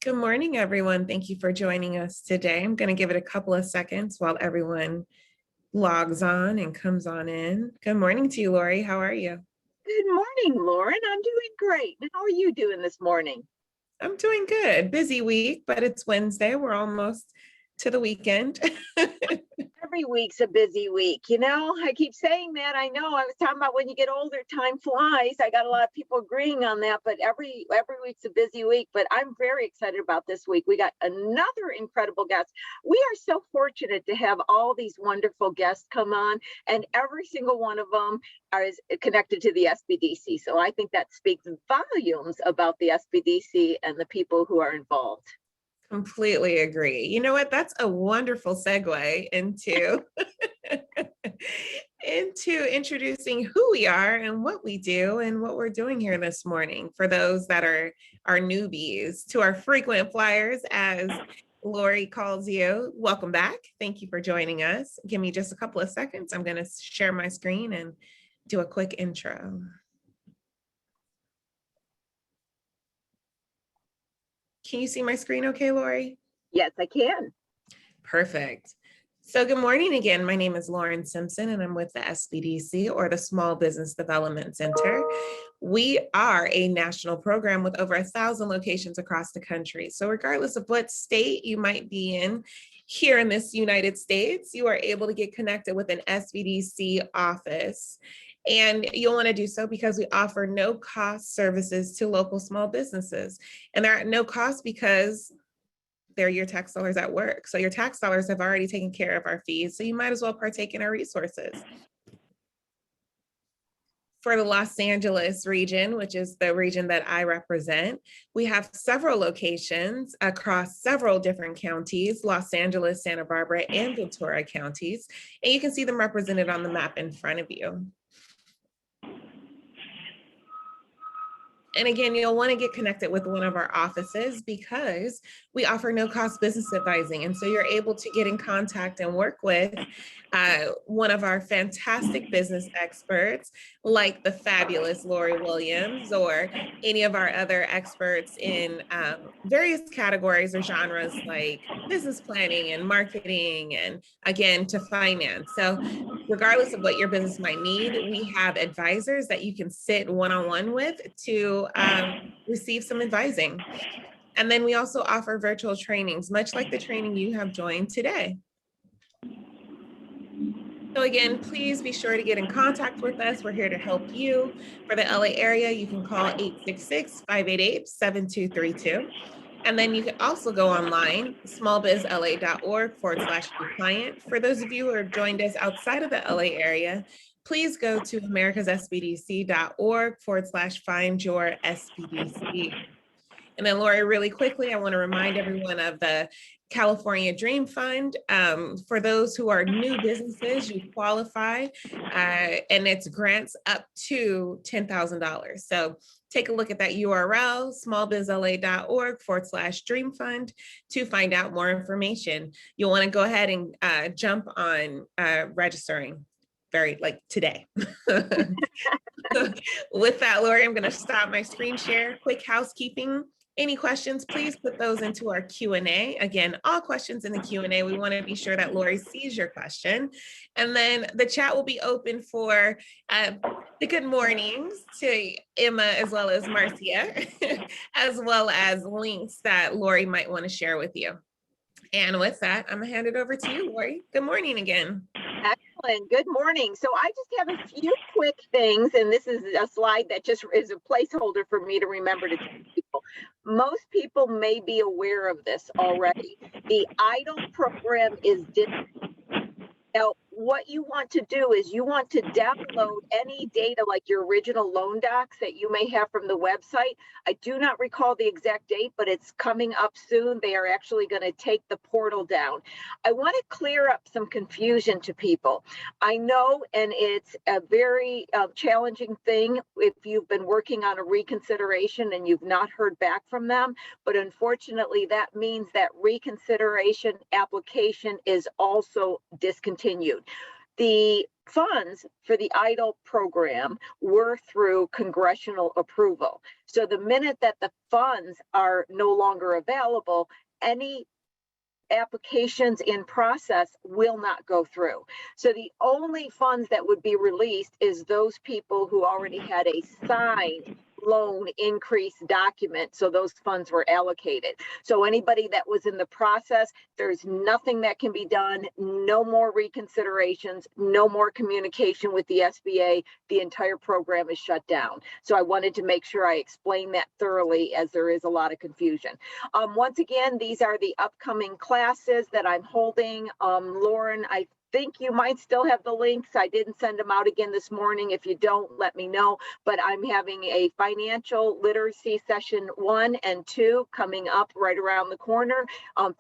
Good morning, everyone. Thank you for joining us today. I'm going to give it a couple of seconds while everyone logs on and comes on in. Good morning to you, Lori. How are you? Good morning, Lauren. I'm doing great. How are you doing this morning? I'm doing good. Busy week, but it's Wednesday. We're almost to the weekend. Every week's a busy week. I keep saying that. I know I was talking about when you get older, time flies. I got a lot of people agreeing on that, but every week's a busy week. But I'm very excited about this week. We got another incredible guest. We are so fortunate to have all these wonderful guests come on, and every single one of them is connected to the SBDC. So I think that speaks volumes about the SBDC and the people who are involved. Completely agree. You know what? That's a wonderful segue into into introducing who we are and what we do and what we're doing here this morning. For those that are our newbies, to our frequent flyers, as Lori calls you, welcome back. Thank you for joining us. Give me just a couple of seconds. I'm going to share my screen and do a quick intro. Can you see my screen okay, Lori? Yes, I can. Perfect. So good morning again. My name is Lauren Simpson and I'm with the SBDC, or the Small Business Development Center. We are a national program with over 1,000 locations across the country. So regardless of what state you might be in here in this United States, you are able to get connected with an SBDC office. And you'll want to do so because we offer no cost services to local small businesses. And they're at no cost because they're your tax dollars at work. So your tax dollars have already taken care of our fees. So you might as well partake in our resources. For the Los Angeles region, which is the region that I represent, we have several locations across several different counties: Los Angeles, Santa Barbara, and Ventura counties. And you can see them represented on the map in front of you. And again, you'll want to get connected with one of our offices because we offer no cost business advising. And so you're able to get in contact and work with one of our fantastic business experts, like the fabulous Lori Williams, or any of our other experts in various categories or genres like business planning and marketing, and again, to finance. So regardless of what your business might need, we have advisors that you can sit one-on-one with to receive some advising. And then we also offer virtual trainings, much like the training you have joined today. So again, please be sure to get in contact with us. We're here to help you. For the LA area, you can call 866-588-7232. And then you can also go online, smallbizla.org/client. For those of you who have joined us outside of the LA area, please go to americassbdc.org/find-your-SBDC. And then Lori, really quickly, I want to remind everyone of the California Dream Fund. For those who are new businesses, you qualify, and it's grants up to $10,000. So take a look at that URL, smallbizla.org/dream fund, to find out more information. You'll want to go ahead and jump on registering today. With that, Lori, I'm going to stop my screen share. Quick housekeeping. Any questions, please put those into our Q&A. Again, all questions in the Q&A. We want to be sure that Lori sees your question. And then the chat will be open for the good mornings to Emma as well as Marcia, as well as links that Lori might want to share with you. And with that, I'm going to hand it over to you, Lori. Good morning again. Excellent. Good morning. So I just have a few quick things, and this is a slide that just is a placeholder for me to remember to tell people. Most people may be aware of this already. The EIDL program is different. Now, what you want to do is you want to download any data like your original loan docs that you may have from the website. I do not recall the exact date, but it's coming up soon. They are actually going to take the portal down. I want to clear up some confusion to people. I know, and it's a very challenging thing if you've been working on a reconsideration and you've not heard back from them, but unfortunately that means that reconsideration application is also discontinued. The funds for the EIDL program were through congressional approval. So the minute that the funds are no longer available, any applications in process will not go through. So the only funds that would be released is those people who already had a signed loan increase document, so those funds were allocated. So anybody that was in the process, there's nothing that can be done, no more reconsiderations, no more communication with the SBA. The entire program is shut down. So I wanted to make sure I explained that thoroughly, as there is a lot of confusion. Once again, these are the upcoming classes that I'm holding. Lauren, I think you might still have the links. I didn't send them out again this morning. If you don't, let me know. But I'm having a financial literacy session 1 and 2 coming up right around the corner.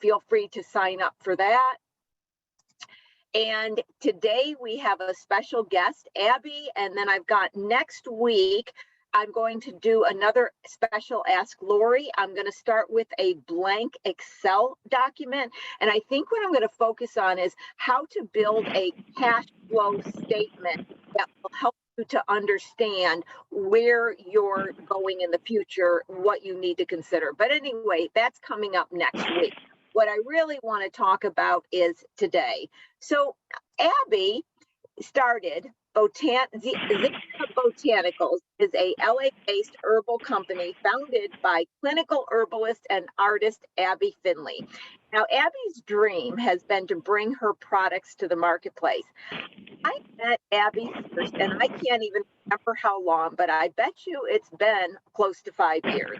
Feel free to sign up for that. And today we have a special guest, Abby, and then I've got next week, I'm going to do another special Ask Lori. I'm going to start with a blank Excel document. And I think what I'm going to focus on is how to build a cash flow statement that will help you to understand where you're going in the future, what you need to consider. But anyway, that's coming up next week. What I really want to talk about is today. So Abby started Zizia Botanicals is a LA-based herbal company founded by clinical herbalist and artist Abbe Findley. Now, Abby's dream has been to bring her products to the marketplace. I met Abby first, and I can't even remember how long, but I bet you it's been close to 5 years.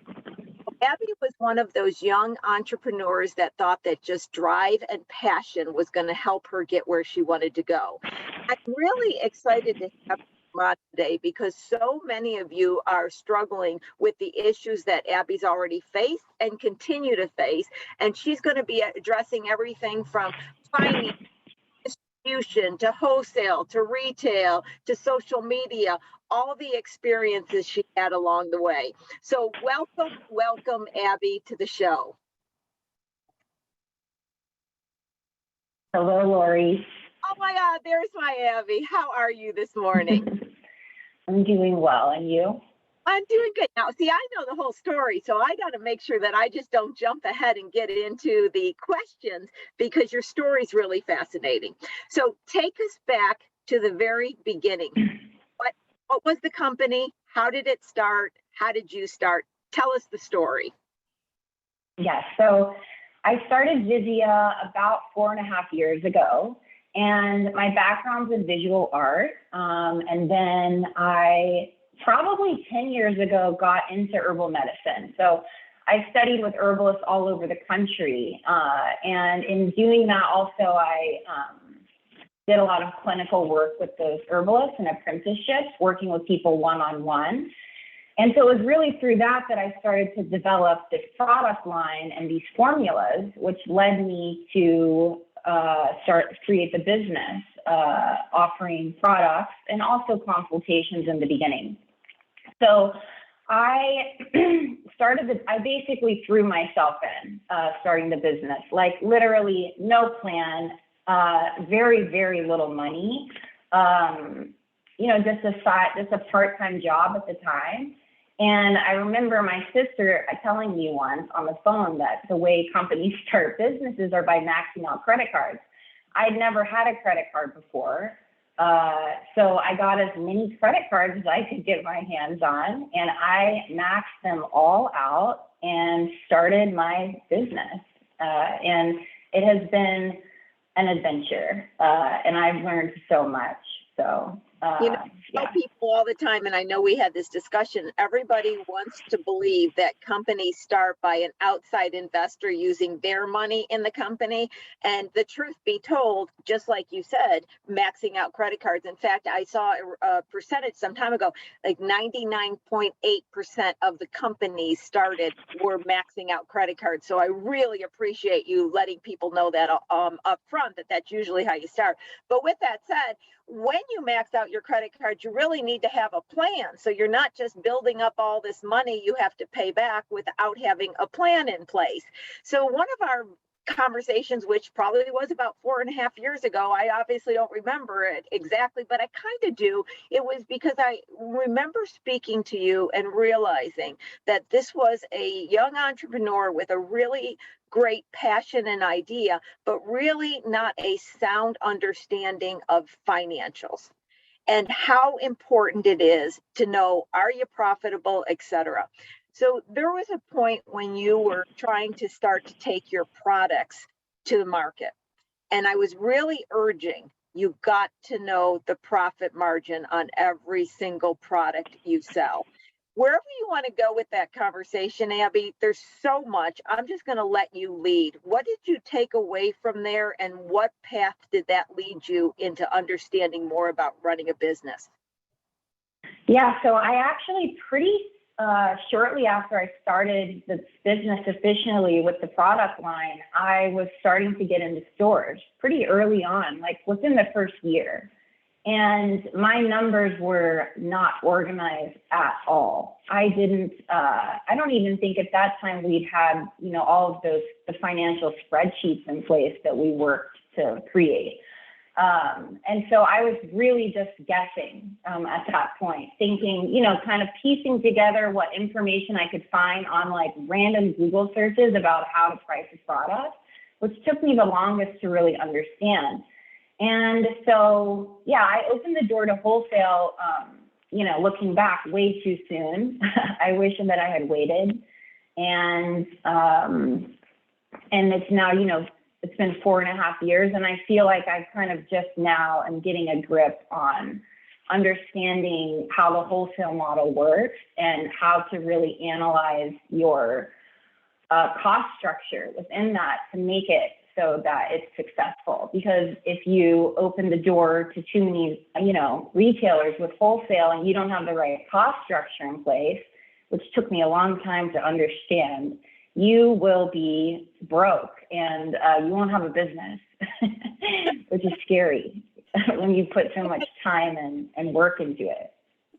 Abby was one of those young entrepreneurs that thought that just drive and passion was going to help her get where she wanted to go. I'm really excited to have her on today because so many of you are struggling with the issues that Abby's already faced and continue to face. And she's going to be addressing everything from finance, distribution, to wholesale, to retail, to social media, all the experiences she had along the way. So welcome, Abby, to the show. Hello, Lori. Oh my God, there's my Abby. How are you this morning? I'm doing well, and you? I'm doing good. Now, see, I know the whole story, so I got to make sure that I just don't jump ahead and get into the questions because your story's really fascinating. So take us back to the very beginning. What was the company? How did it start? How did you start? Tell us the story. Yes, so I started Zizia about 4.5 years ago, and my background's in visual art. And then I probably 10 years ago got into herbal medicine. So I studied with herbalists all over the country. And in doing that also, I did a lot of clinical work with those herbalists and apprenticeships, working with people one-on-one. And so it was really through that I started to develop this product line and these formulas, which led me to create the business, offering products and also consultations in the beginning. So I I basically threw myself in starting the business, like literally no plan, very, very little money, just a part-time job at the time. And I remember my sister telling me once on the phone that the way companies start businesses are by maxing out credit cards. I'd never had a credit card before. So I got as many credit cards as I could get my hands on, and I maxed them all out and started my business. And it has been an adventure, and I've learned so much. So, I tell people all the time, and I know we had this discussion, everybody wants to believe that companies start by an outside investor using their money in the company. And the truth be told, just like you said, maxing out credit cards. In fact, I saw a percentage some time ago, like 99.8% of the companies started were maxing out credit cards. So I really appreciate you letting people know that up front, that's usually how you start. But with that said, when you max out your credit card, you really need to have a plan. So you're not just building up all this money you have to pay back without having a plan in place. So one of our conversations, which probably was about 4.5 years ago. I obviously don't remember it exactly, but I kind of do. It was because I remember speaking to you and realizing that this was a young entrepreneur with a really great passion and idea, but really not a sound understanding of financials and how important it is to know, are you profitable, etc. So there was a point when you were trying to start to take your products to the market. And I was really urging you got to know the profit margin on every single product you sell. Wherever you want to go with that conversation, Abbe, there's so much. I'm just going to let you lead. What did you take away from there, and what path did that lead you into understanding more about running a business? Yeah, so I actually pretty shortly after I started the business officially with the product line, I was starting to get into stores pretty early on, like within the first year. And my numbers were not organized at all. I don't even think at that time we'd had, all of the financial spreadsheets in place that we worked to create. And so I was really just guessing at that point, thinking, kind of piecing together what information I could find on like random Google searches about how to price a product, which took me the longest to really understand. And so, yeah, I opened the door to wholesale, looking back way too soon. I wish that I had waited. And it's now, it's been 4.5 years, and I feel like I kind of just now am getting a grip on understanding how the wholesale model works and how to really analyze your cost structure within that to make it so that it's successful. Because if you open the door to too many, retailers with wholesale and you don't have the right cost structure in place, which took me a long time to understand, you will be broke and you won't have a business, which is scary when you put so much time and work into it.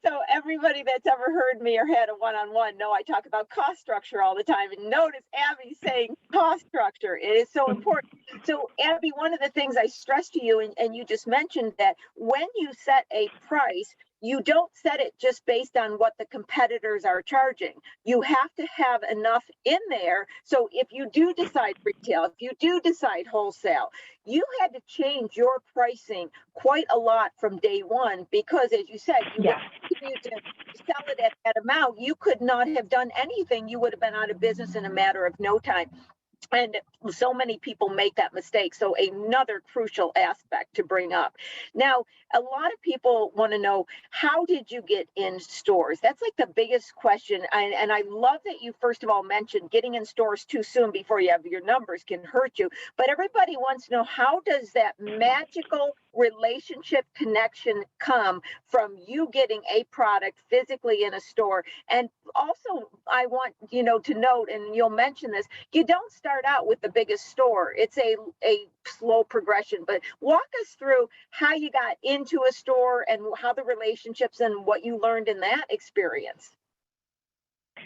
So everybody that's ever heard me or had a one-on-one know I talk about cost structure all the time. And notice Abbe saying cost structure. It is so important. So Abbe, one of the things I stress to you, and you just mentioned that when you set a price, you don't set it just based on what the competitors are charging. You have to have enough in there. So if you do decide retail, if you do decide wholesale, you had to change your pricing quite a lot from day one, because as you said, you continue to sell it at that amount. You could not have done anything. You would have been out of business in a matter of no time. And so many people make that mistake. So another crucial aspect to bring up. Now, a lot of people want to know, how did you get in stores? That's like the biggest question. And I love that you, first of all, mentioned getting in stores too soon before you have your numbers can hurt you. But everybody wants to know, how does that magical relationship connection come from you getting a product physically in a store? And also, I want to note, and you'll mention this, you don't start out with the biggest store. It's a slow progression. But walk us through how you got into a store and how the relationships and what you learned in that experience.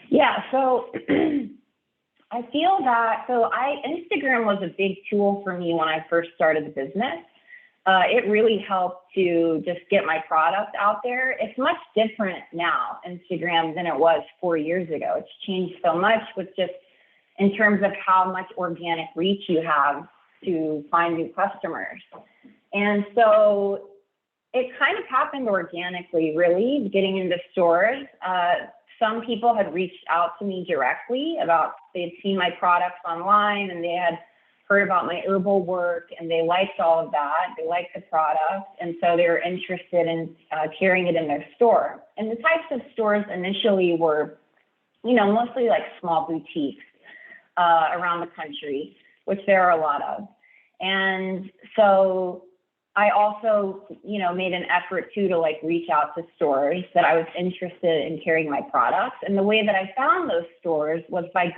Yeah, so I feel that, Instagram was a big tool for me when I first started the business. It really helped to just get my product out there. It's much different now, Instagram, than it was 4 years ago. It's changed so much with just in terms of how much organic reach you have to find new customers. And so it kind of happened organically, really, getting into stores. Some people had reached out to me directly they'd seen my products online and they had heard about my herbal work and they liked all of that. They liked the product. And so they were interested in carrying it in their store. And the types of stores initially were, mostly like small boutiques around the country, which there are a lot of. And so I also, made an effort too to reach out to stores that I was interested in carrying my products. And the way that I found those stores was by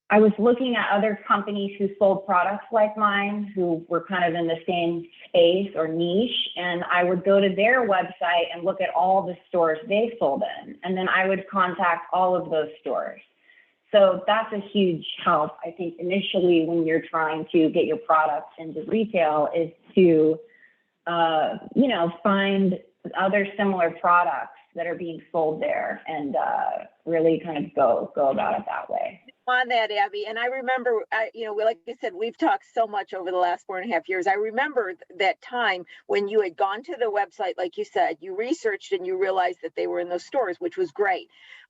I was looking at other companies who sold products like mine, who were kind of in the same space or niche. And I would go to their website and look at all the stores they sold in. And then I would contact all of those stores. So that's a huge help, I think, initially when you're trying to get your products into retail, is to, find other similar products that are being sold there, and really kind of go about it that way. On that, Abby, and I remember, like I said, we've talked so much over the last 4.5 years. I remember that time when you had gone to the website, like you said, you researched and you realized that they were in those stores, which was great.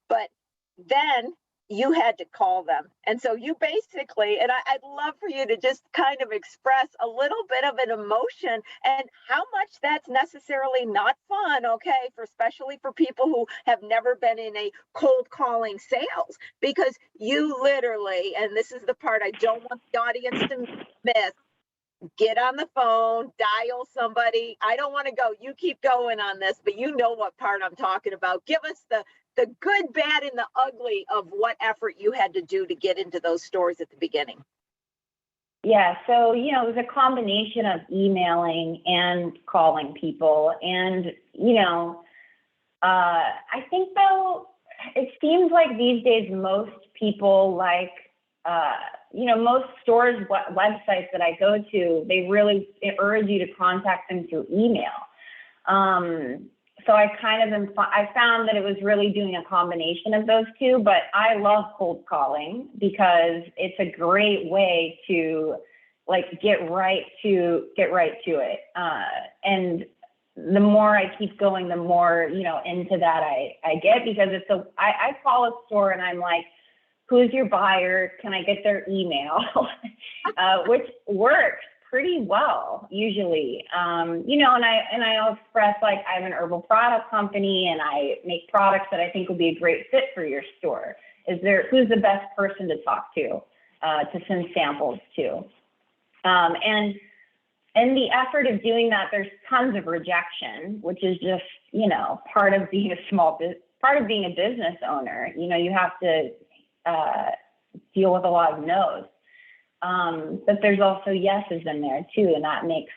But then you had to call them. And so you basically, and I'd love for you to just kind of express a little bit of an emotion and how much that's necessarily not fun, okay, especially for people who have never been in a cold calling sales, because you literally, and this is the part I don't want the audience to miss, get on the phone, dial somebody. I don't want to go, you keep going on this, but you know what part I'm talking about. Give us the good, bad, and the ugly of what effort you had to do to get into those stores at the beginning. Yeah, so, it was a combination of emailing and calling people. And, I think, though, it seems like these days most people most stores, websites that I go to, they really urge you to contact them through email. So I found that it was really doing a combination of those two, but I love cold calling because it's a great way to get right to it. And the more I keep going, the more, into that I get, because I call a store and I'm like, who's your buyer? Can I get their email? Which works pretty well usually. And I'll express, like, I'm an herbal product company and I make products that I think will be a great fit for your store. Who's the best person to talk to send samples to? And in the effort of doing that, there's tons of rejection, which is just, part of being part of being a business owner. You have to deal with a lot of no's. But there's also yeses in there too, and that makes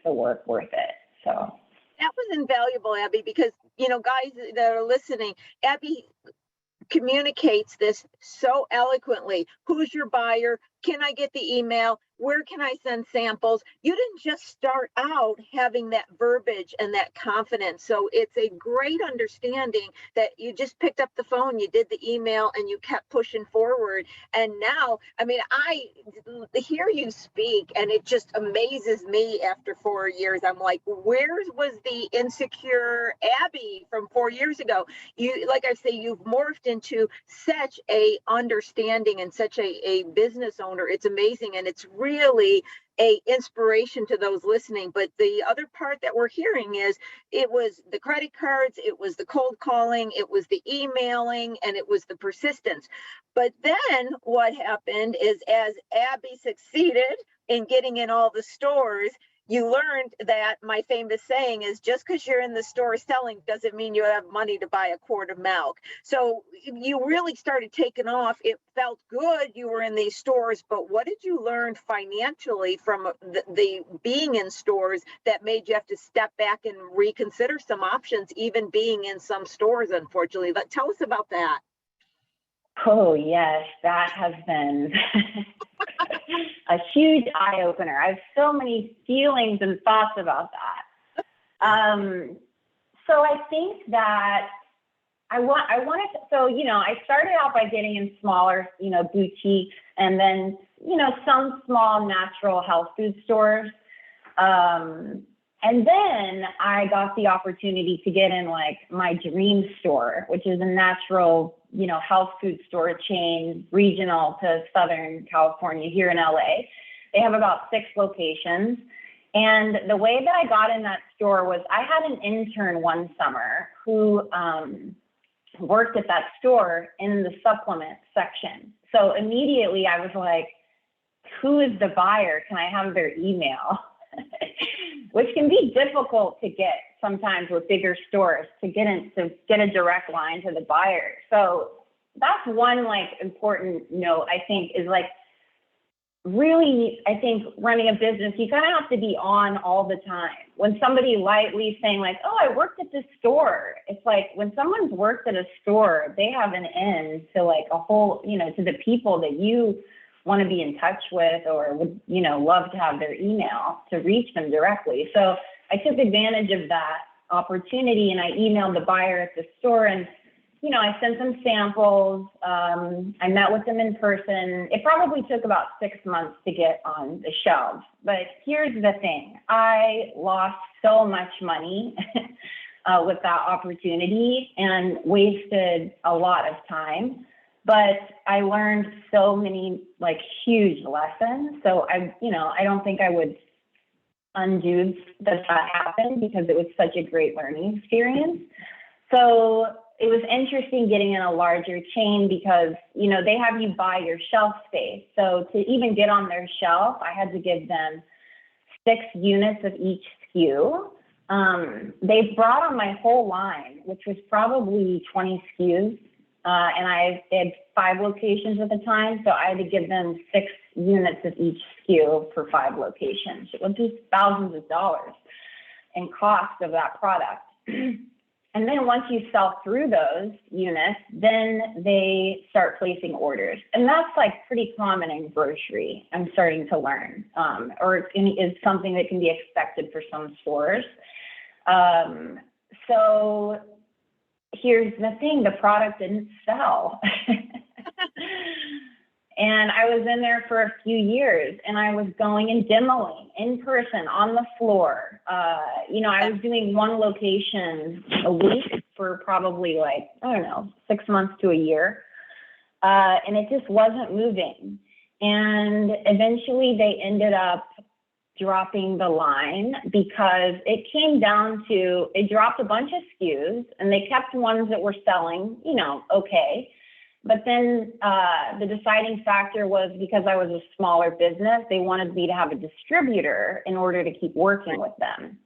the work worth it. So that was invaluable, Abby, because guys that are listening, Abby communicates this so eloquently. Who's your buyer? Can I get the email? Where can I send samples? You didn't just start out having that verbiage and that confidence. So it's a great understanding that you just picked up the phone, you did the email, and you kept pushing forward. And now, I hear you speak and it just amazes me after 4 years. I'm like, where was the insecure Abby from 4 years ago? Like I say, you've morphed into such a understanding and such a business owner. It's amazing. And it's really a inspiration to those listening. But the other part that we're hearing is it was the credit cards, it was the cold calling, it was the emailing, and it was the persistence. But then what happened is, as Abby succeeded in getting in all the stores, you learned that my famous saying is, just because you're in the store selling doesn't mean you have money to buy a quart of milk. So you really started taking off. It felt good you were in these stores, but what did you learn financially from the being in stores that made you have to step back and reconsider some options, even being in some stores, unfortunately? But tell us about that. Oh, yes, that has been a huge eye opener. I have so many feelings and thoughts about that. So I think that I started out by getting in smaller, boutiques, and then, some small natural health food stores. And then I got the opportunity to get in my dream store, which is a natural, health food store chain, regional to Southern California here in LA. They have about 6 locations. And the way that I got in that store was I had an intern one summer who worked at that store in the supplement section. So immediately I was like, who is the buyer? Can I have their email? Which can be difficult to get sometimes with bigger stores, to get a direct line to the buyer. So that's one important note, I think, is really, I think running a business, you kind of have to be on all the time. When somebody lightly saying like, oh, I worked at this store, it's like when someone's worked at a store, they have an end to like a whole, you know, to the people that you want to be in touch with or would, you know, love to have their email to reach them directly. So I took advantage of that opportunity and I emailed the buyer at the store and, you know, I sent them samples. I met with them in person. It probably took about 6 months to get on the shelves. But here's the thing. I lost so much money with that opportunity and wasted a lot of time. But I learned so many like huge lessons. So I don't think I would undo that happened because it was such a great learning experience. So it was interesting getting in a larger chain because, you know, they have you buy your shelf space. So to even get on their shelf, I had to give them 6 units of each SKU. They brought on my whole line, which was probably 20 SKUs. And I had 5 locations at the time. So I had to give them 6 units of each SKU for 5 locations. It was just thousands of dollars in cost of that product. And then once you sell through those units, then they start placing orders. And that's like pretty common in grocery, I'm starting to learn, or is something that can be expected for some stores. So here's the thing, the product didn't sell. And I was in there for a few years and I was going and demoing in person on the floor. You know, I was doing 1 location a week for probably like, I don't know, 6 months to a year. And it just wasn't moving. And eventually they ended up dropping the line because it came down to, they dropped a bunch of SKUs and they kept ones that were selling, you know, okay. But then the deciding factor was because I was a smaller business, they wanted me to have a distributor in order to keep working with them.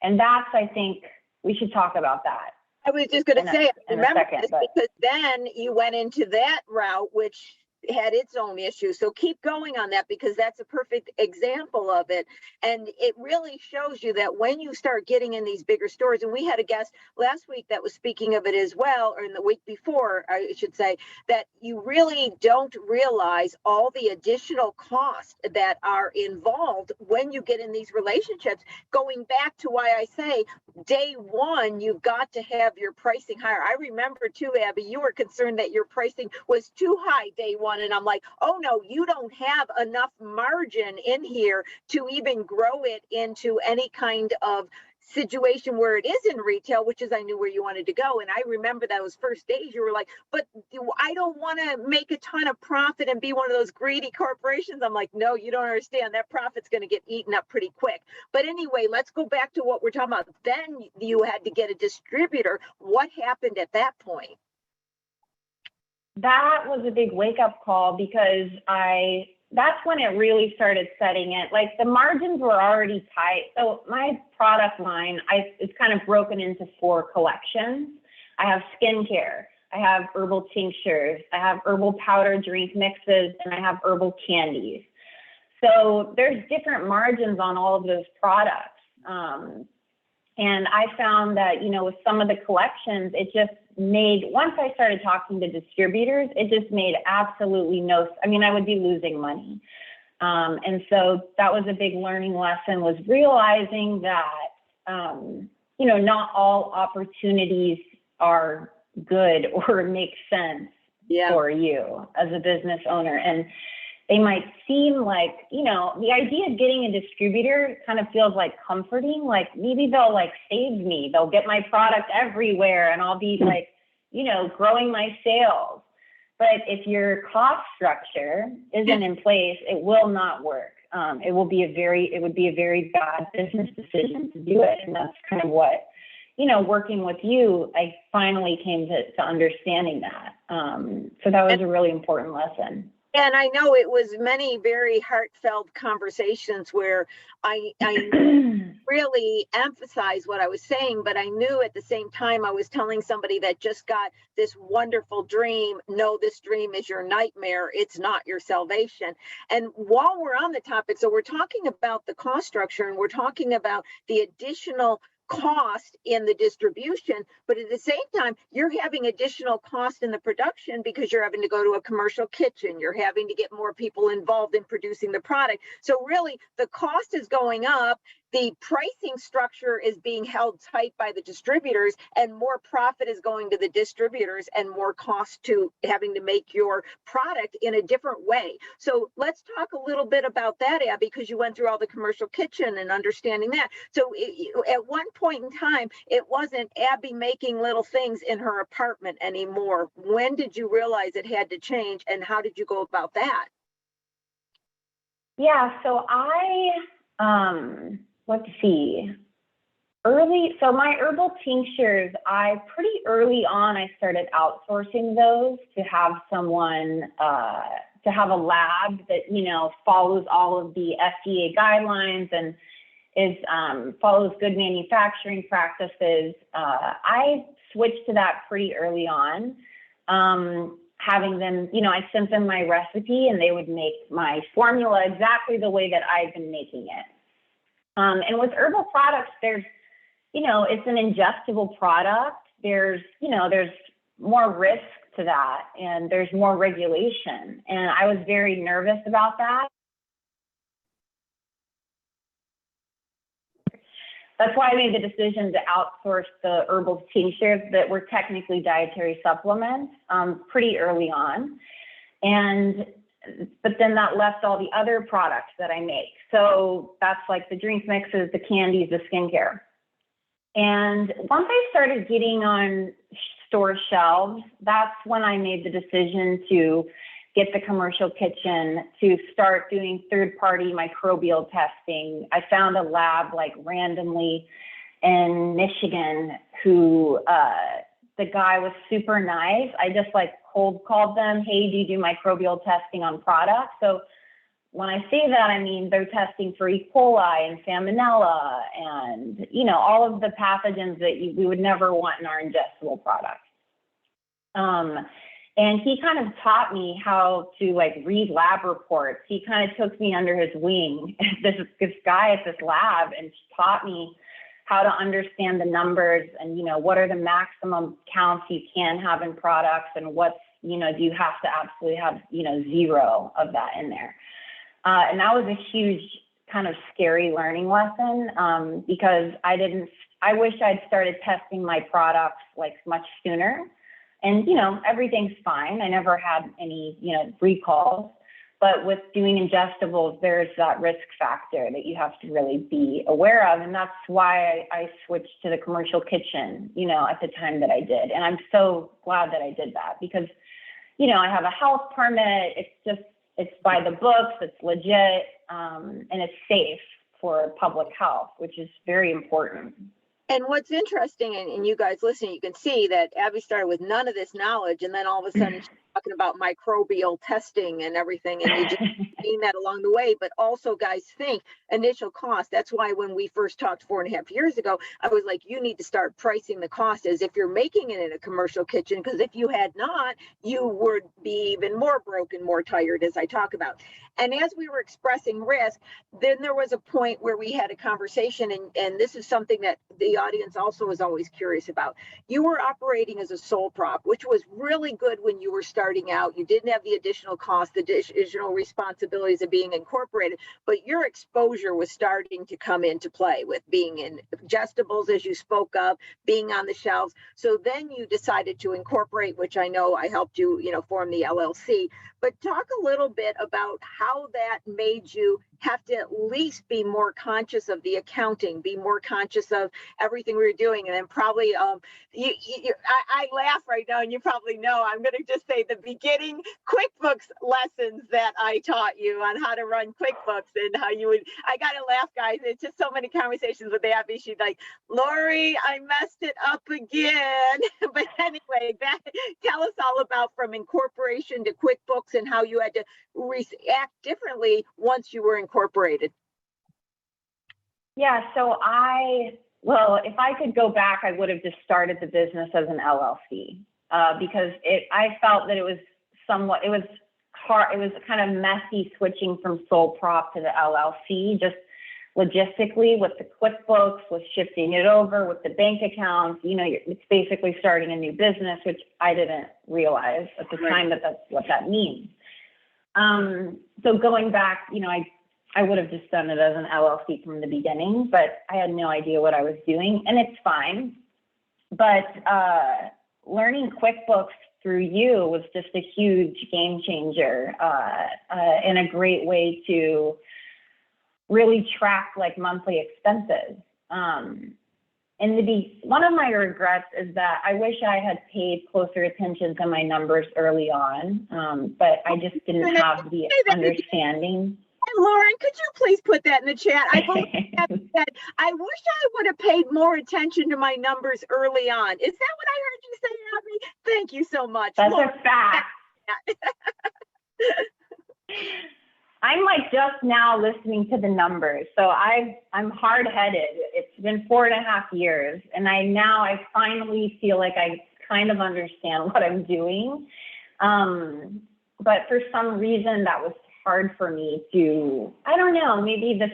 And that's, I think, we should talk about that. I was just going to say, remember this, but because then you went into that route, which had its own issues. So keep going on that because that's a perfect example of it. And it really shows you that when you start getting in these bigger stores, and we had a guest last week that was speaking of it as well, or in the week before, I should say, that you really don't realize all the additional costs that are involved when you get in these relationships. Going back to why I say day one, you've got to have your pricing higher. I remember too, Abby, you were concerned that your pricing was too high day one. And I'm like, oh no, you don't have enough margin in here to even grow it into any kind of situation where it is in retail, which is I knew where you wanted to go. And I remember those first days you were like, but I don't want to make a ton of profit and be one of those greedy corporations. I'm like, no, you don't understand. That profit's going to get eaten up pretty quick. But anyway, let's go back to what we're talking about. Then you had to get a distributor. What happened at that point? That was a big wake-up call because that's when it really started setting in. Like the margins were already tight. So my product line, it's kind of broken into 4 collections. I have skincare, I have herbal tinctures, I have herbal powder drink mixes, and I have herbal candies. So there's different margins on all of those products. And I found that, you know, with some of the collections, it just made, once I started talking to distributors, it just made absolutely I would be losing money. And so that was a big learning lesson, was realizing that, you know, not all opportunities are good or make sense for you as a business owner. And they might seem like, you know, the idea of getting a distributor kind of feels like comforting, like maybe they'll like save me, they'll get my product everywhere and I'll be like, you know, growing my sales. But if your cost structure isn't in place, it will not work. It would be a very bad business decision to do it. And that's kind of what, you know, working with you, I finally came to understanding that. So that was a really important lesson. And I know it was many very heartfelt conversations where I really emphasized what I was saying, but I knew at the same time I was telling somebody that just got this wonderful dream, no, this dream is your nightmare. It's not your salvation. And while we're on the topic, so we're talking about the cost structure and we're talking about the additional cost in the distribution, but at the same time, you're having additional cost in the production because you're having to go to a commercial kitchen. You're having to get more people involved in producing the product. So really, the cost is going up. The pricing structure is being held tight by the distributors, and more profit is going to the distributors and more cost to having to make your product in a different way. So let's talk a little bit about that, Abby, because you went through all the commercial kitchen and understanding that. So at one point in time, it wasn't Abby making little things in her apartment anymore. When did you realize it had to change, and how did you go about that? Yeah, so let's see. So my herbal tinctures, pretty early on, I started outsourcing those to have someone, to have a lab that, follows all of the FDA guidelines and follows good manufacturing practices. I switched to that pretty early on, having them, I sent them my recipe and they would make my formula exactly the way that I've been making it. And with herbal products, there's, it's an ingestible product. There's more risk to that and there's more regulation. And I was very nervous about that. That's why I made the decision to outsource the herbal tinctures that were technically dietary supplements pretty early on. But then that left all the other products that I make. So that's like the drink mixes, the candies, the skincare. And once I started getting on store shelves, that's when I made the decision to get the commercial kitchen, to start doing third-party microbial testing. I found a lab like randomly in Michigan who, the guy was super nice. I just like cold called them, hey, do you do microbial testing on products? So when I say that, I mean, they're testing for E. coli and salmonella and, all of the pathogens that we would never want in our ingestible products. And he kind of taught me how to read lab reports. He kind of took me under his wing, this guy at this lab, and taught me how to understand the numbers and, what are the maximum counts you can have in products and what's, do you have to absolutely have, 0 of that in there. And that was a huge kind of scary learning lesson because I wish I'd started testing my products much sooner. And, everything's fine. I never had any, recalls. But with doing ingestibles, there's that risk factor that you have to really be aware of. And that's why I switched to the commercial kitchen, at the time that I did. And I'm so glad that I did that because, I have a health permit. It's by the books, it's legit, and it's safe for public health, which is very important. And what's interesting, and you guys listening, you can see that Abby started with none of this knowledge, and then all of a sudden she's talking about microbial testing and everything, and you just gain that along the way. But also, guys, think initial cost. That's why when we first talked 4.5 years ago, I was like, you need to start pricing the cost as if you're making it in a commercial kitchen, because if you had not, you would be even more broken, more tired, as I talk about. And as we were expressing risk, then there was a point where we had a conversation, and this is something that the audience also is always curious about. You were operating as a sole prop, which was really good when you were starting out. You didn't have the additional cost, the additional responsibilities of being incorporated, but your exposure was starting to come into play with being in ingestibles, as you spoke of, being on the shelves. So then you decided to incorporate, which I know I helped you, form the LLC. But talk a little bit about how that made you have to at least be more conscious of the accounting, be more conscious of everything we were doing. And then probably, I laugh right now, and you probably know, I'm going to just say the beginning QuickBooks lessons that I taught you on how to run QuickBooks and how you would, I got to laugh, guys. It's just so many conversations with Abby. She's like, Lori, I messed it up again. But anyway, tell us all about from incorporation to QuickBooks and how you had to react differently once you were incorporated. Yeah, so if I could go back, I would have just started the business as an LLC because I felt that it was hard. It was kind of messy switching from sole prop to the LLC, just logistically with the QuickBooks, with shifting it over, with the bank accounts. It's basically starting a new business, which I didn't realize at the time that that's what that means. So going back, I would have just done it as an LLC from the beginning, but I had no idea what I was doing, and it's fine. But learning QuickBooks through you was just a huge game changer and a great way to really track like monthly expenses. One of my regrets is that I wish I had paid closer attention to my numbers early on, but I just didn't have the understanding. Lauren, could you please put that in the chat? I believe that I wish I would have paid more attention to my numbers early on. Is that what I heard you say, Abby? Thank you so much. That's Lauren, a fact. I'm like just now listening to the numbers. So I'm hard-headed. It's been 4.5 years. And I finally feel like I kind of understand what I'm doing. But for some reason that was hard for me to, I don't know, maybe I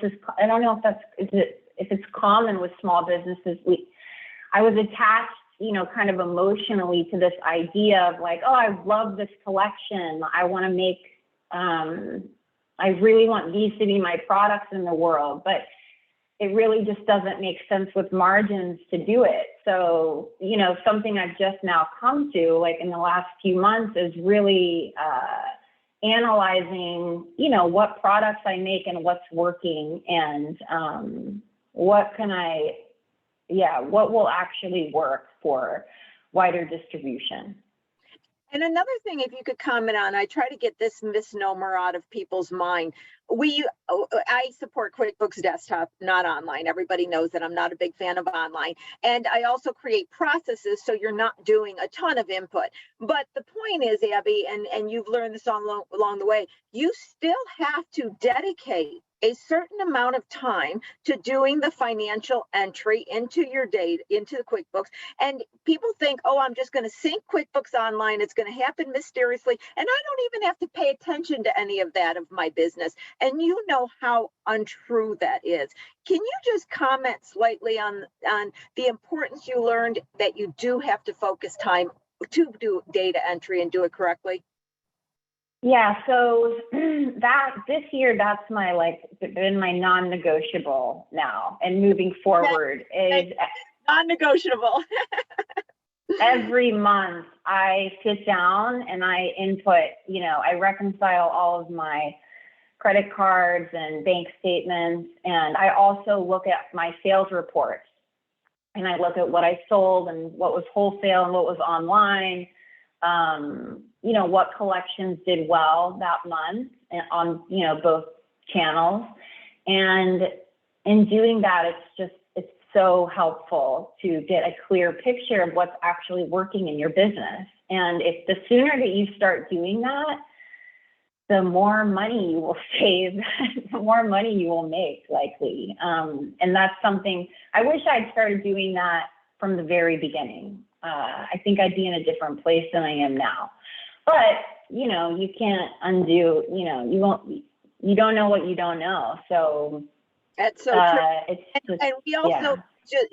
don't know if it's common with small businesses. I was attached, kind of emotionally to this idea of like, oh, I love this collection. I want to make, I really want these to be my products in the world, but it really just doesn't make sense with margins to do it. So, something I've just now come to, like in the last few months, is really analyzing, what products I make and what's working, and what will actually work for wider distribution. And another thing, if you could comment on, I try to get this misnomer out of people's mind. I support QuickBooks Desktop, not online. Everybody knows that I'm not a big fan of online. And I also create processes so you're not doing a ton of input. But the point is, Abby, and you've learned this along the way, you still have to dedicate a certain amount of time to doing the financial entry into your data, into the QuickBooks. And people think, oh, I'm just going to sync QuickBooks online. It's going to happen mysteriously. And I don't even have to pay attention to any of that of my business. And you know how untrue that is. Can you just comment slightly on the importance you learned that you do have to focus time to do data entry and do it correctly? Yeah, so this year, that's been my non-negotiable now, and moving forward is non-negotiable. Every month I sit down and I input, I reconcile all of my credit cards and bank statements, and I also look at my sales reports, and I look at what I sold and what was wholesale and what was online. What collections did well that month on, both channels. And in doing that, it's so helpful to get a clear picture of what's actually working in your business. And if the sooner that you start doing that, the more money you will save, the more money you will make, likely. And that's something, I wish I'd started doing that from the very beginning. I think I'd be in a different place than I am now. But, you can't undo, you don't know what you don't know. So that's so true. It's just, and we also,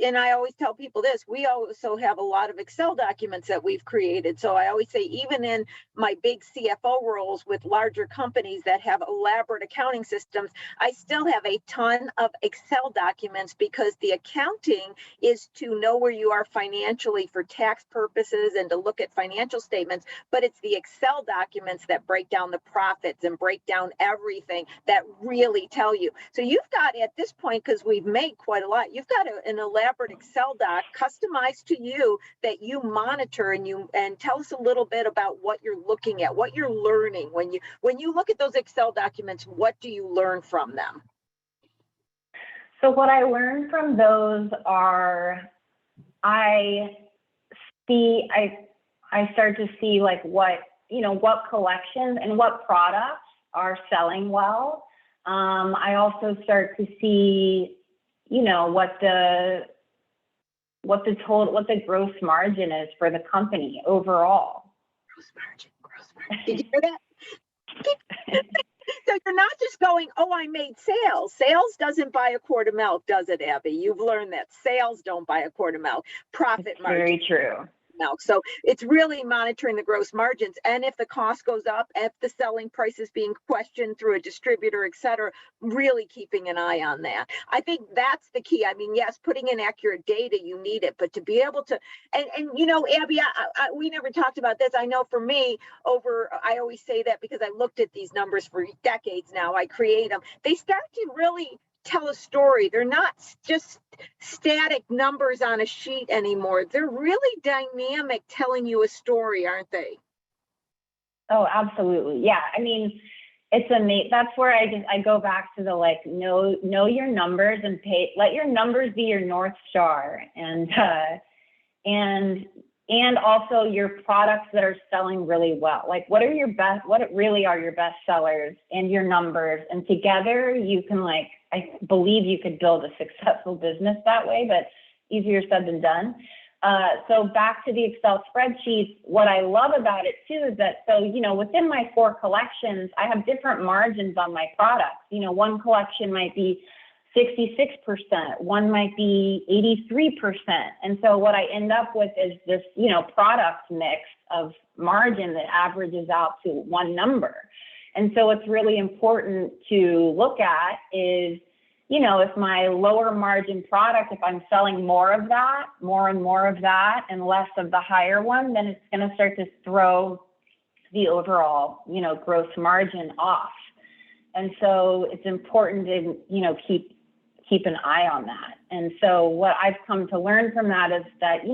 and I always tell people this, we also have a lot of Excel documents that we've created. So I always say, even in my big CFO roles with larger companies that have elaborate accounting systems, I still have a ton of Excel documents, because the accounting is to know where you are financially for tax purposes and to look at financial statements. But it's the Excel documents that break down the profits and break down everything that really tell you. So you've got, at this point, because we've made quite a lot, you've got an elaborate Excel doc customized to you that you monitor, and tell us a little bit about what you're looking at, what you're learning when you look at those Excel documents. What do you learn from them? So what I learned from those are, I I start to see like what collections and what products are selling well. I also start to see, what the gross margin is for the company overall. Gross margin. Did you hear that? So you're not just going, oh, I made sales. Sales doesn't buy a quart of milk, does it, Abby? You've learned that sales don't buy a quart of milk. Profit margin. Very true. Milk. So it's really monitoring the gross margins. And if the cost goes up, if the selling price is being questioned through a distributor, et cetera, really keeping an eye on that. I think that's the key. I mean, yes, putting in accurate data, you need it, but to be able to, and Abby, we never talked about this. I know for me, I always say that because I looked at these numbers for decades now, I create them. They start to really tell a story. They're not just static numbers on a sheet anymore. They're really dynamic, telling you a story, aren't they? Oh, absolutely. Yeah. I mean, it's amazing. That's where I go back to the know your numbers and let your numbers be your North Star, and also your products that are selling really well. Like what really are your best sellers and your numbers, and together you can I believe you could build a successful business that way, but easier said than done. So back to the Excel spreadsheets, what I love about it too is that, within my 4 collections, I have different margins on my products. One collection might be 66%, one might be 83%. And so what I end up with is this, product mix of margin that averages out to one number. And so what's really important to look at is, if my lower margin product, if I'm selling more and more of that and less of the higher one, then it's going to start to throw the overall, gross margin off. And so it's important to, keep an eye on that. And so what I've come to learn from that is that,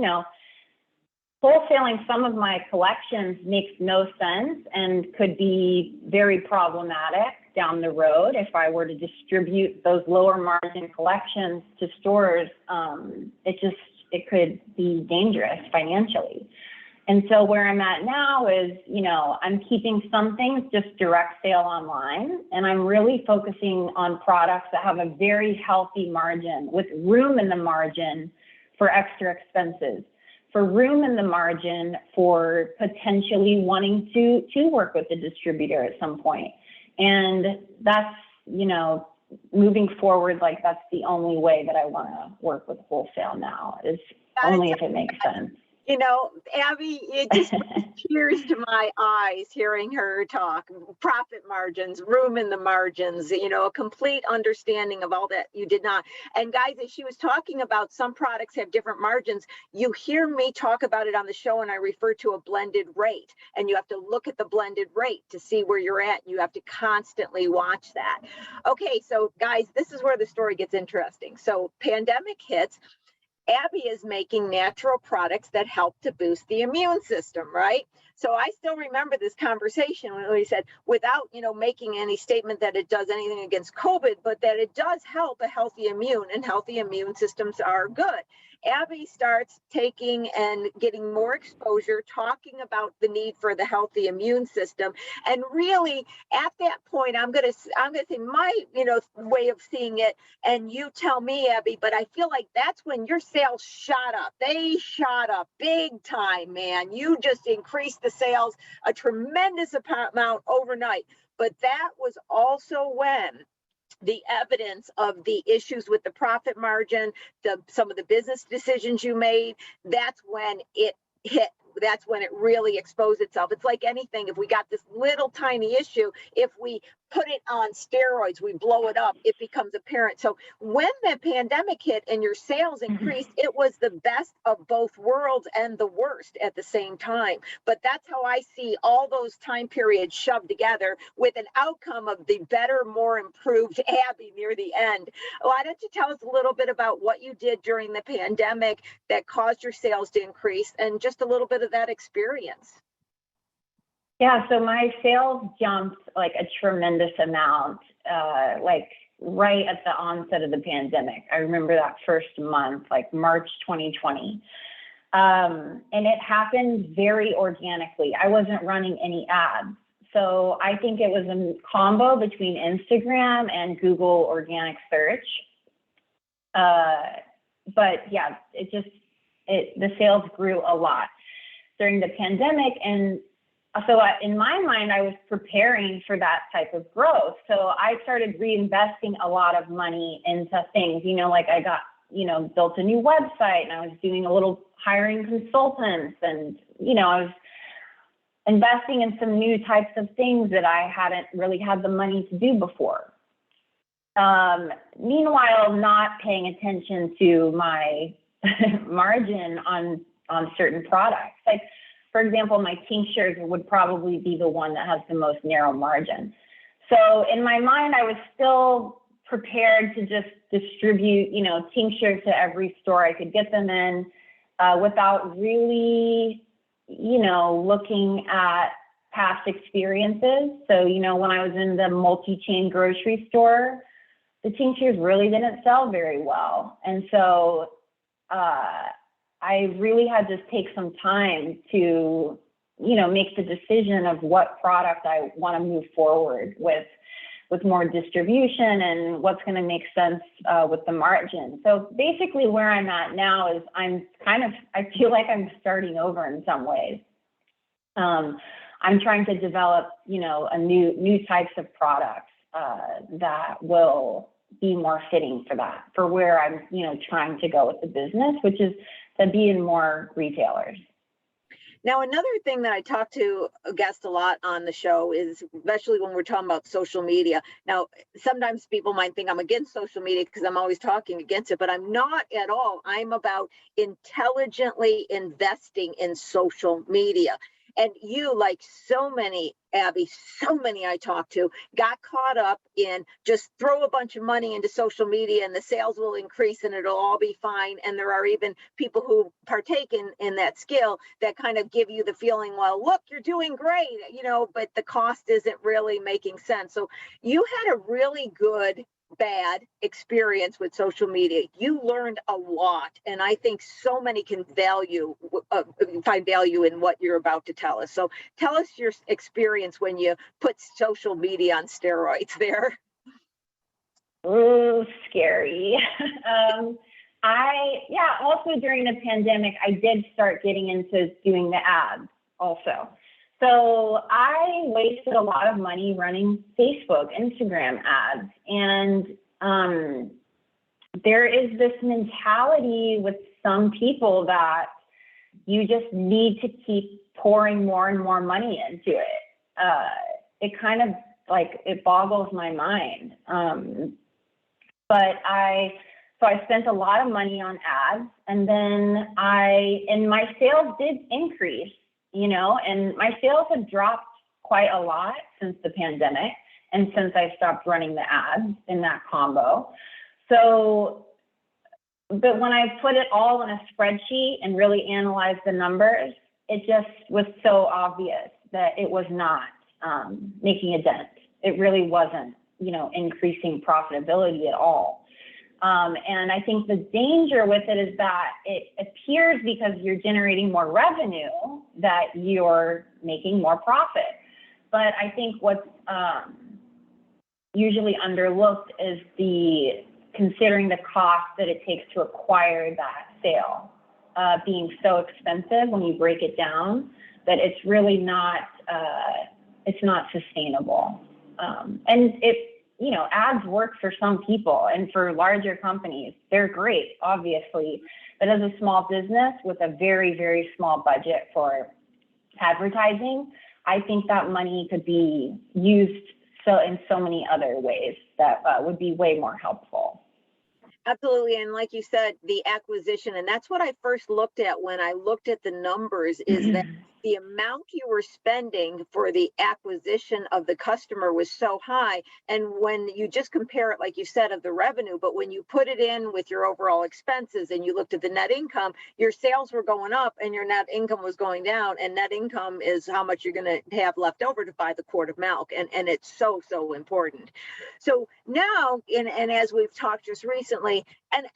wholesaling some of my collections makes no sense and could be very problematic down the road. If I were to distribute those lower margin collections to stores, it could be dangerous financially. And so where I'm at now is, I'm keeping some things just direct sale online, and I'm really focusing on products that have a very healthy margin with room in the margin for extra expenses, for room in the margin for potentially wanting to work with the distributor at some point. And that's, moving forward, that's the only way that I want to work with wholesale now, is only if it makes sense. Abby, it just brings tears to my eyes hearing her talk. Profit margins, room in the margins, a complete understanding of all that you did not. And guys, as she was talking about, some products have different margins. You hear me talk about it on the show, and I refer to a blended rate. And you have to look at the blended rate to see where you're at. You have to constantly watch that. Okay, so guys, this is where the story gets interesting. So pandemic hits. Abby is making natural products that help to boost the immune system, right? So I still remember this conversation when we said, without, making any statement that it does anything against COVID, but that it does help a healthy immune, and healthy immune systems are good. Abby starts taking and getting more exposure, talking about the need for the healthy immune system. And really at that point, I'm going to say my, way of seeing it, and you tell me, Abby, but I feel like that's when your sales shot up. They shot up big time, man. You just increased the sales a tremendous amount overnight. But that was also when the evidence of the issues with the profit margin, some of the business decisions you made, that's when it hit. That's when it really exposed itself. It's like anything. If we got this little tiny issue, if we put it on steroids, we blow it up, it becomes apparent. So when the pandemic hit and your sales increased, it was the best of both worlds and the worst at the same time. But that's how I see all those time periods shoved together with an outcome of the better, more improved Abby near the end. Why don't you tell us a little bit about what you did during the pandemic that caused your sales to increase, and just a little bit of that experience? Yeah, so my sales jumped like a tremendous amount, right at the onset of the pandemic. I remember that first month, like March 2020. And it happened very organically. I wasn't running any ads. So I think it was a combo between Instagram and Google organic search. But yeah, the sales grew a lot during the pandemic. And so in my mind, I was preparing for that type of growth. So I started reinvesting a lot of money into things, like I got, built a new website, and I was doing a little hiring consultants, and, I was investing in some new types of things that I hadn't really had the money to do before. Meanwhile, not paying attention to my margin on certain products. Like, for example, my tinctures would probably be the one that has the most narrow margin. So in my mind, I was still prepared to just distribute, tinctures to every store I could get them in, without really, looking at past experiences. So, when I was in the multi-chain grocery store, the tinctures really didn't sell very well. And so I really had to take some time to, make the decision of what product I want to move forward with more distribution and what's going to make sense with the margin. So basically where I'm at now is I feel like I'm starting over in some ways. I'm trying to develop, a new types of products that will be more fitting for where I'm, trying to go with the business, which is to be in more retailers. Now, another thing that I talk to a guest a lot on the show is, especially when we're talking about social media. Now, sometimes people might think I'm against social media because I'm always talking against it, but I'm not at all. I'm about intelligently investing in social media. And you, like so many, Abby, so many I talked to, got caught up in just throw a bunch of money into social media and the sales will increase and it'll all be fine. And there are even people who partake in that skill that kind of give you the feeling, well, look, you're doing great, but the cost isn't really making sense. So you had a really good bad experience with social media. You learned a lot, and I think so many can find value in what you're about to tell us. So tell us your experience when you put social media on steroids there. Oh, scary. Also during the pandemic, I did start getting into doing the ads also. So I wasted a lot of money running Facebook, Instagram ads. And there is this mentality with some people that you just need to keep pouring more and more money into it. It kind of it boggles my mind. So I spent a lot of money on ads, and then my sales did increase. And my sales have dropped quite a lot since the pandemic and since I stopped running the ads in that combo. So, but when I put it all in a spreadsheet and really analyzed the numbers, it just was so obvious that it was not making a dent. It really wasn't, increasing profitability at all. And I think the danger with it is that it appears because you're generating more revenue that you're making more profit. But I think what's usually underlooked is considering the cost that it takes to acquire that sale being so expensive when you break it down, that it's really not, it's not sustainable. And ads work for some people, and for larger companies, they're great, obviously. But as a small business with a very, very small budget for advertising, I think that money could be used in so many other ways that would be way more helpful. Absolutely. And like you said, the acquisition, and that's what I first looked at when I looked at the numbers, is that the amount you were spending for the acquisition of the customer was so high. And when you just compare it, like you said, of the revenue, but when you put it in with your overall expenses and you looked at the net income, your sales were going up and your net income was going down. And net income is how much you're going to have left over to buy the quart of milk. And it's so, so important. So now, and as we've talked just recently,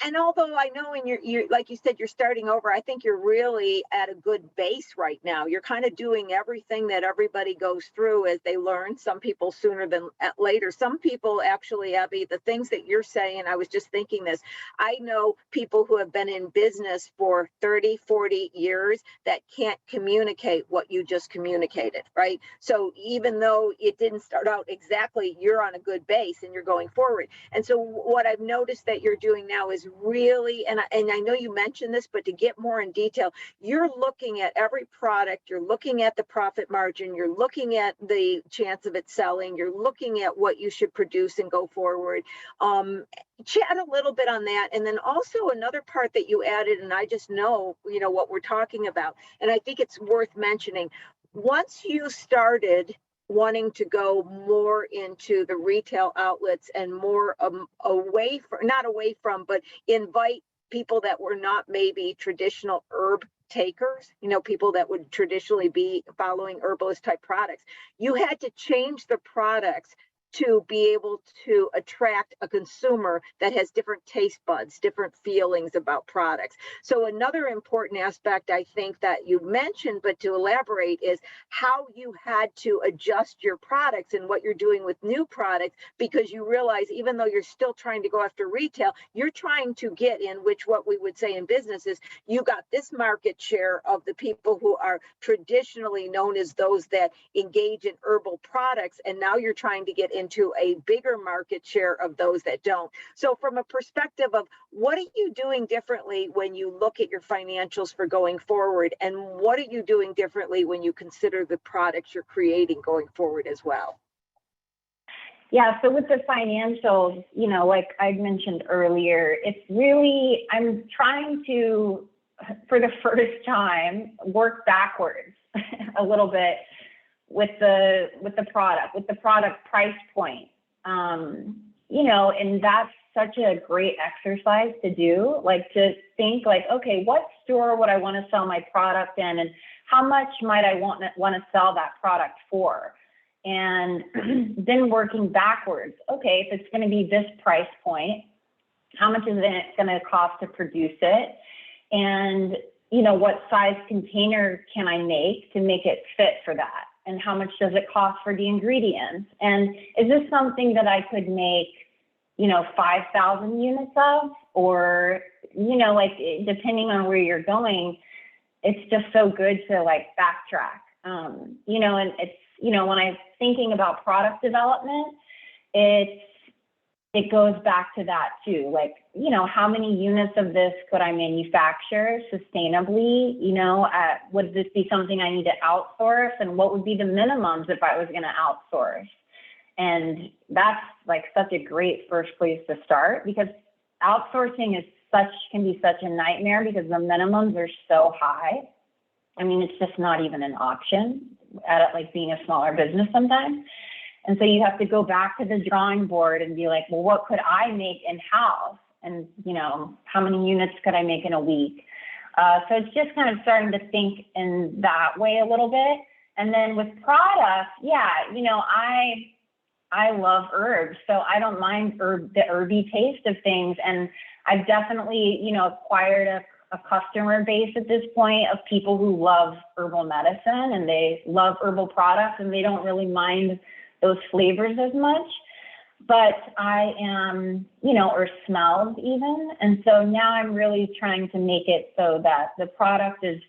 and although I know you're like you said, you're starting over, I think you're really at a good base right now. You're kind of doing everything that everybody goes through as they learn. Some people sooner than later. Some people actually, Abby, the things that you're saying, I was just thinking this, I know people who have been in business for 30, 40 years that can't communicate what you just communicated, right? So even though it didn't start out exactly, you're on a good base and you're going forward. And so what I've noticed that you're doing now is really, and I know you mentioned this, but to get more in detail, you're looking at every product, you're looking at the profit margin, you're looking at the chance of it selling, you're looking at what you should produce and go forward. Chat a little bit on that. And then also another part that you added, and I just know, what we're talking about, and I think it's worth mentioning. Once you started wanting to go more into the retail outlets and more not away from, but invite people that were not maybe traditional herb takers, people that would traditionally be following herbalist type products, you had to change the products to be able to attract a consumer that has different taste buds, different feelings about products. So another important aspect, I think, that you mentioned, but to elaborate, is how you had to adjust your products and what you're doing with new products, because you realize even though you're still trying to go after retail, you're trying to get in, which what we would say in business is you got this market share of the people who are traditionally known as those that engage in herbal products, and now you're trying to get into a bigger market share of those that don't. So from a perspective of what are you doing differently when you look at your financials for going forward, and what are you doing differently when you consider the products you're creating going forward as well? Yeah, so with the financials, like I mentioned earlier, it's really, I'm trying to, for the first time, work backwards a little bit with the product price point. And that's such a great exercise to do, like to think like, okay, what store would I want to sell my product in, and how much might I want to sell that product for? And then working backwards, okay, if it's going to be this price point, how much is it going to cost to produce it? And, what size container can I make to make it fit for that? And how much does it cost for the ingredients? And is this something that I could make, 5,000 units of? Or, depending on where you're going, it's just so good to like backtrack. And it's, when I'm thinking about product development, it goes back to that too. Like, how many units of this could I manufacture sustainably? Would this be something I need to outsource? And what would be the minimums if I was going to outsource? And that's like such a great first place to start, because outsourcing can be such a nightmare because the minimums are so high. I mean, it's just not even an option at like being a smaller business sometimes. And so you have to go back to the drawing board and be like, well, what could I make in-house? And, how many units could I make in a week? So it's just kind of starting to think in that way a little bit. And then with products, yeah, I love herbs, so I don't mind the herby taste of things. And I've definitely, acquired a customer base at this point of people who love herbal medicine and they love herbal products and they don't really mind those flavors as much. But I am, or smells even. And so now I'm really trying to make it so that the product is,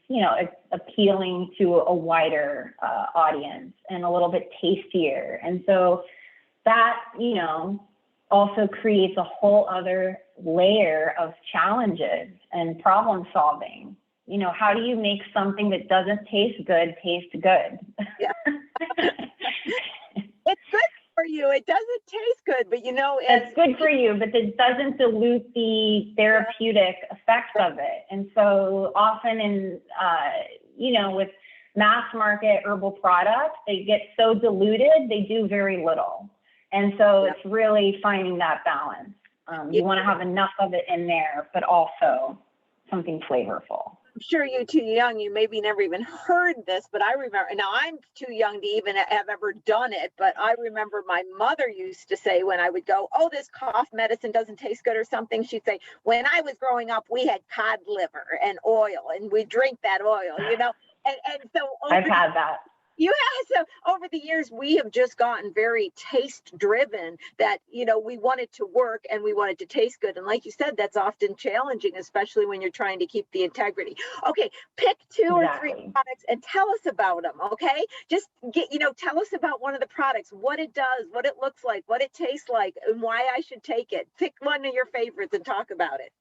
appealing to a wider audience and a little bit tastier. And so that, also creates a whole other layer of challenges and problem solving. How do you make something that doesn't taste good taste good? Yeah. It's good for you. It doesn't taste good, but it's good for you, but it doesn't dilute the therapeutic effects of it. And so often with mass market herbal products, they get so diluted, they do very little. And so it's really finding that balance. You want to have enough of it in there, but also something flavorful. I'm sure you're too young. You maybe never even heard this, but I remember, now I'm too young to even have ever done it, but I remember my mother used to say when I would go, oh, this cough medicine doesn't taste good or something, she'd say, when I was growing up, we had cod liver and oil, and we drink that oil, you know? And so I've had that. you have, so over the years, we have just gotten very taste driven that, you know, we want it to work and we want it to taste good. And like you said, that's often challenging, especially when you're trying to keep the integrity. Okay, pick two or three products and tell us about them. Okay, just tell us about one of the products, what it does, what it looks like, what it tastes like, and why I should take it. Pick one of your favorites and talk about it.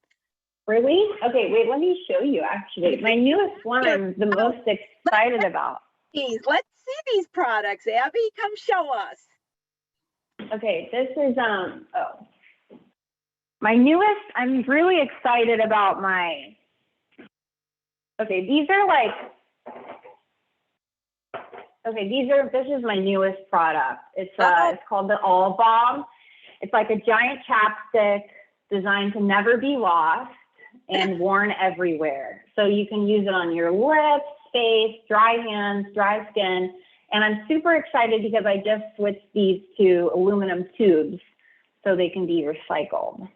Really? Okay, wait, let me show you actually. My newest one I'm the most excited about. Let's see these products, Abby. Come show us. Okay, this is my newest. I'm really excited about my. Okay, these are like. Okay, this is my newest product. It's called the All Balm. It's like a giant chapstick designed to never be lost and worn everywhere. So you can use it on your lips, face, dry hands, dry skin. And I'm super excited because I just switched these to aluminum tubes so they can be recycled.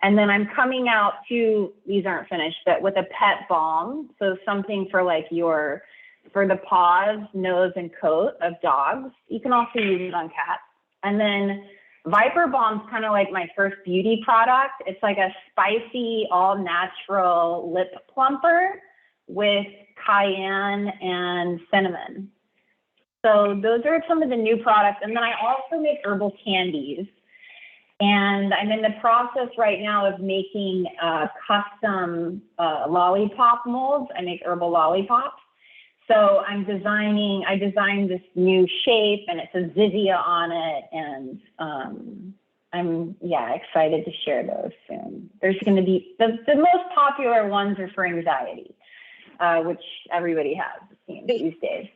And then I'm coming out to, these aren't finished, but with a pet balm. So something for like for the paws, nose, and coat of dogs. You can also use it on cats. And then Viper Balm's kind of like my first beauty product. It's like a spicy, all natural lip plumper with cayenne and cinnamon. So those are some of the new products. And then I also make herbal candies. And I'm in the process right now of making custom lollipop molds. I make herbal lollipops. So I designed this new shape, and it says Zizia on it. And I'm excited to share those soon. There's going to be, the most popular ones are for anxiety, which everybody has, it seems, these days.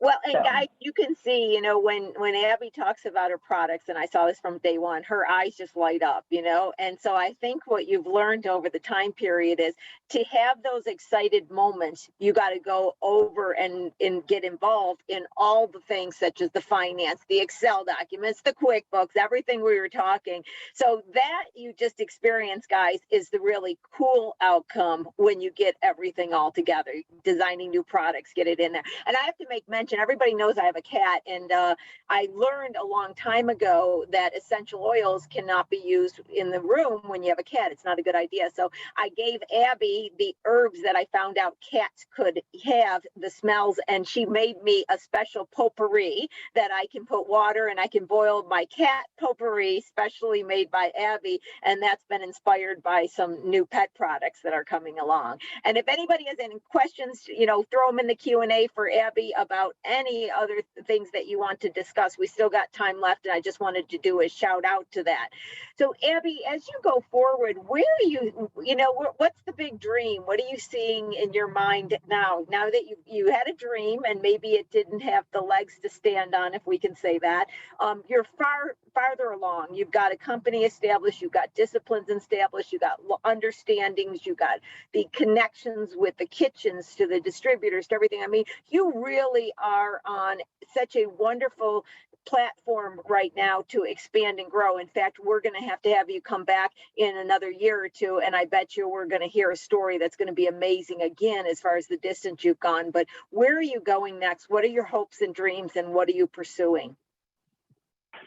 Well, and guys, you can see, you know, when Abby talks about her products, and I saw this from day one, her eyes just light up, you know. And so I think what you've learned over the time period is to have those excited moments, you got to go over and get involved in all the things such as the finance, the Excel documents, the QuickBooks, everything we were talking. So that you just experienced, guys, is the really cool outcome when you get everything all together, designing new products, get it in there. And I have to make mention, everybody knows I have a cat, and I learned a long time ago that essential oils cannot be used in the room when you have a cat. It's not a good idea. So I gave Abby the herbs that I found out cats could have, the smells, and she made me a special potpourri that I can put water and I can boil my cat potpourri, specially made by Abby, and that's been inspired by some new pet products that are coming along. And if anybody has any questions, you know, throw them in the Q&A for Abby about any other things that you want to discuss. We still got time left, and I just wanted to do a shout out to that. So Abby, as you go forward, where are you know, what's the big dream? What are you seeing in your mind now that you had a dream and maybe it didn't have the legs to stand on, if we can say that? You're farther along. You've got a company established, you've got disciplines established, you've got understandings, you've got the connections with the kitchens to the distributors to everything. I mean, you really are on such a wonderful platform right now to expand and grow. In fact, we're going to have you come back in another year or two, and I bet you we're going to hear a story that's going to be amazing again as far as the distance you've gone. But where are you going next? What are your hopes and dreams, and what are you pursuing?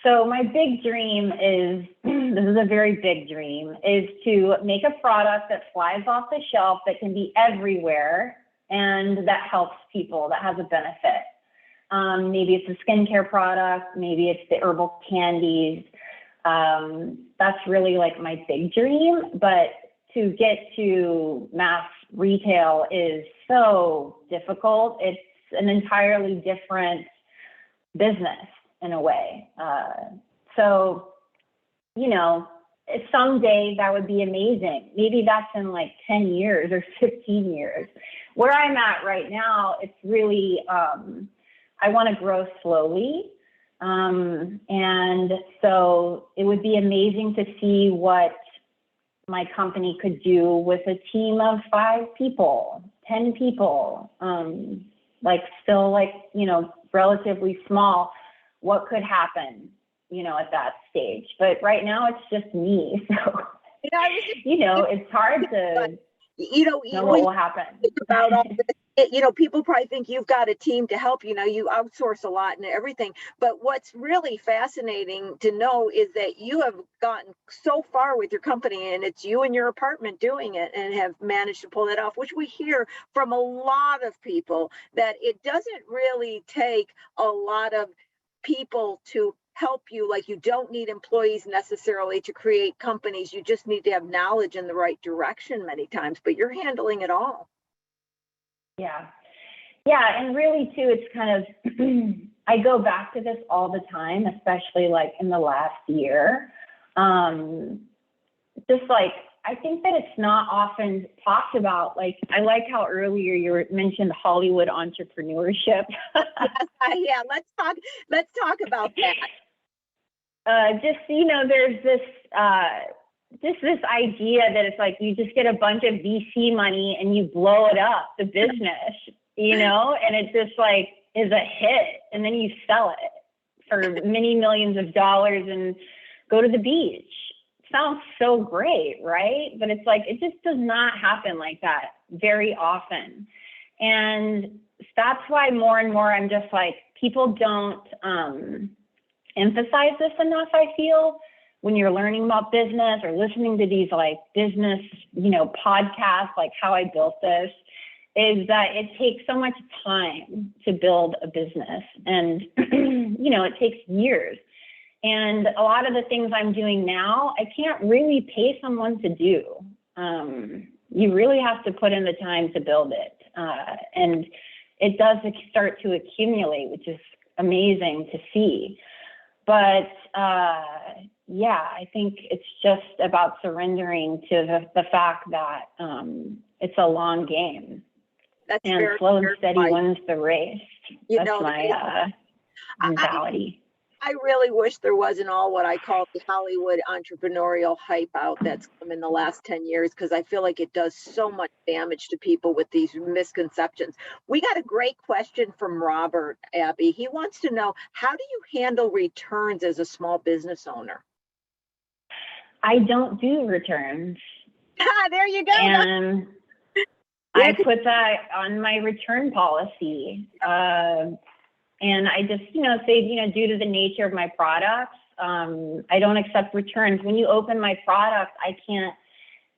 So my big dream is, this is a very big dream, is to make a product that flies off the shelf, that can be everywhere, and that helps people, that has a benefit. Maybe it's a skincare product, maybe it's the herbal candies. That's really like my big dream, but to get to mass retail is so difficult. It's an entirely different business in a way. So, you know, someday that would be amazing. Maybe that's in like 10 years or 15 years. where I'm at right now, it's really, I want to grow slowly. And so it would be amazing to see what my company could do with a team of 5 people, 10 people, like still like, you know, relatively small. What could happen, you know, at that stage? But right now it's just me. So, you know, it's hard to know what will happen. About all this, you know, people probably think you've got a team to help, you know, you outsource a lot and everything. But what's really fascinating to know is that you have gotten so far with your company, and it's you in your apartment doing it, and have managed to pull it off, which we hear from a lot of people, that it doesn't really take a lot of people to help you. Like, you don't need employees necessarily to create companies. You just need to have knowledge in the right direction many times, but you're handling it all. Yeah. Yeah. And really too, it's kind of, I go back to this all the time, especially like in the last year. Just like, I think that it's not often talked about. Like, I like how earlier you mentioned Hollywood entrepreneurship. Yeah, let's talk about that. Just, you know, there's this idea that it's like you just get a bunch of VC money and you blow it up, the business, you know, and it just like is a hit, and then you sell it for many millions of dollars and go to the beach. Sounds so great, right? But it's like, it just does not happen like that very often. And that's why more and more I'm just like, people don't emphasize this enough, I feel, when you're learning about business or listening to these like business, you know, podcasts, like How I Built This, is that it takes so much time to build a business. And, you know, it takes years. And a lot of the things I'm doing now, I can't really pay someone to do. You really have to put in the time to build it. And it does start to accumulate, which is amazing to see. But yeah, I think it's just about surrendering to the fact that it's a long game. And slow and steady wins the race. That's my mentality. I really wish there wasn't all what I call the Hollywood entrepreneurial hype out that's come in the last 10 years, because I feel like it does so much damage to people with these misconceptions. We got a great question from Robert, Abby. He wants to know, how do you handle returns as a small business owner? I don't do returns. There you go. And I put that on my return policy. And I just, you know, say, you know, due to the nature of my products, I don't accept returns. When you open my product, I can't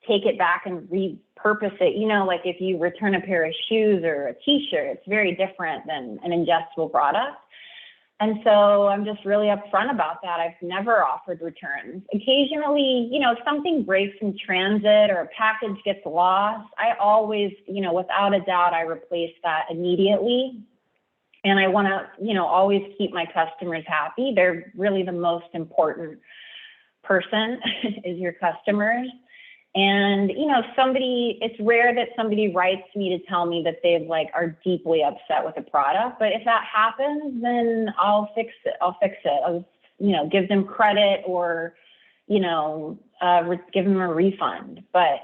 take it back and repurpose it. You know, like if you return a pair of shoes or a t-shirt, it's very different than an ingestible product. And so I'm just really upfront about that. I've never offered returns. Occasionally, you know, if something breaks in transit or a package gets lost, I always, you know, without a doubt, I replace that immediately. And I want to, you know, always keep my customers happy. They're really the most important person is your customers. And, you know, it's rare that somebody writes me to tell me that they've are deeply upset with a product. But if that happens, then I'll fix it. I'll, you know, give them credit or, you know, give them a refund. But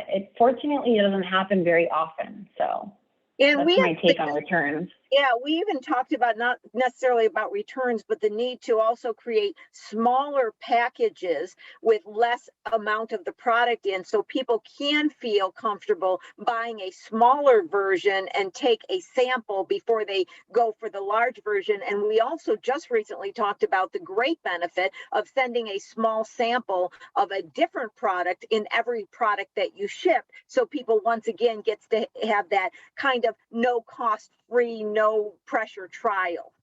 it fortunately doesn't happen very often. So that's my take on returns. Yeah, we even talked about not necessarily about returns, but the need to also create smaller packages with less amount of the product in, so people can feel comfortable buying a smaller version and take a sample before they go for the large version. And we also just recently talked about the great benefit of sending a small sample of a different product in every product that you ship. So people once again gets to have that kind of no cost free, no pressure trial.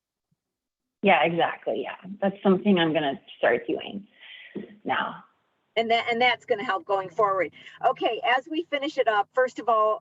Yeah, exactly. Yeah, that's something I'm going to start doing now. And that's going to help going forward. Okay, as we finish it up, first of all,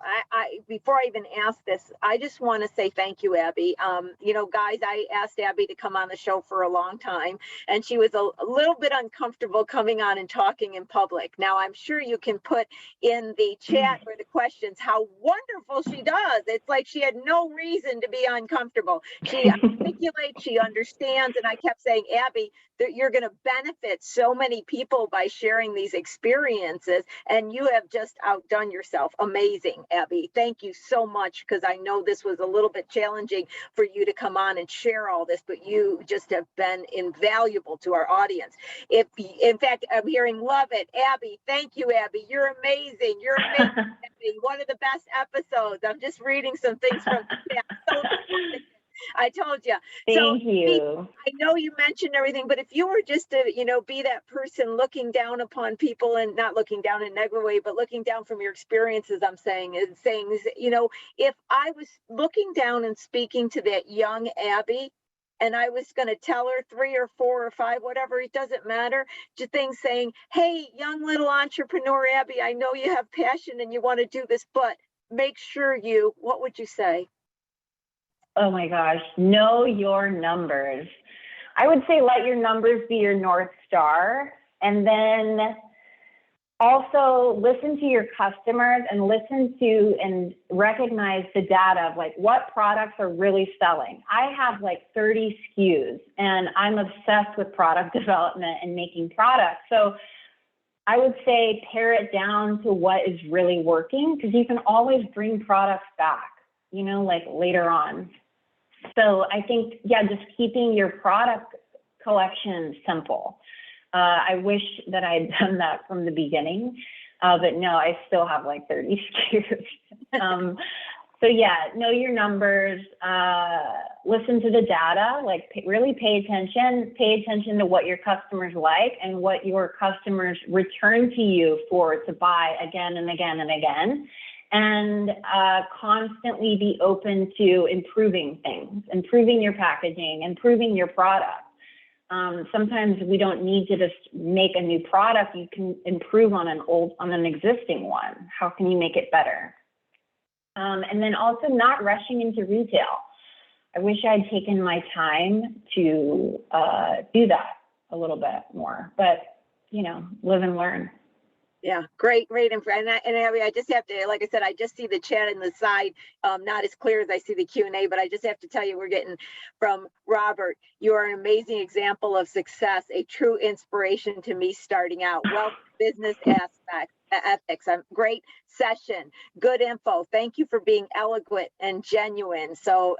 before I even ask this, I just want to say thank you, Abbe. You know, guys, I asked Abbe to come on the show for a long time, and she was a little bit uncomfortable coming on and talking in public. Now, I'm sure you can put in the chat or the questions how wonderful she does. It's like she had no reason to be uncomfortable. She articulates, she understands, and I kept saying, Abbe, that you're going to benefit so many people by sharing these experiences, and you have just outdone yourself. Amazing, Abbe. Thank you so much, because I know this was a little bit challenging for you to come on and share all this, but you just have been invaluable to our audience. In fact, I'm hearing love it. Abbe, thank you, Abbe. You're amazing. You're amazing, Abbe. One of the best episodes. I'm just reading some things from the chat. So I told you. Thank you. I know you mentioned everything, but if you were just to, you know, be that person looking down upon people, and not looking down in a negative way, but looking down from your experiences, I'm saying, you know, if I was looking down and speaking to that young Abbe, and I was going to tell her 3 or 4 or 5, whatever, it doesn't matter, just things saying, hey, young little entrepreneur Abbe, I know you have passion and you want to do this, but make sure what would you say? Oh my gosh, know your numbers. I would say let your numbers be your North Star, and then also listen to your customers and listen to and recognize the data of like what products are really selling. I have like 30 SKUs and I'm obsessed with product development and making products. So I would say pare it down to what is really working, because you can always bring products back, you know, like later on. So I think, yeah, just keeping your product collection simple. I wish that I had done that from the beginning, but no, I still have like 30 SKUs. So yeah, know your numbers, listen to the data, like really pay attention to what your customers like and what your customers return to you for to buy again and again and again. And constantly be open to improving things, improving your packaging, improving your product. Sometimes we don't need to just make a new product. You can improve on an existing one. How can you make it better? And then also not rushing into retail. I wish I'd taken my time to do that a little bit more, but you know, live and learn. Yeah, great info. And Abby, I just have to, like I said, I just see the chat in the side, not as clear as I see the Q&A, but I just have to tell you, we're getting from Robert, you are an amazing example of success, a true inspiration to me starting out. Well, business ethics, great session, good info. Thank you for being eloquent and genuine. So,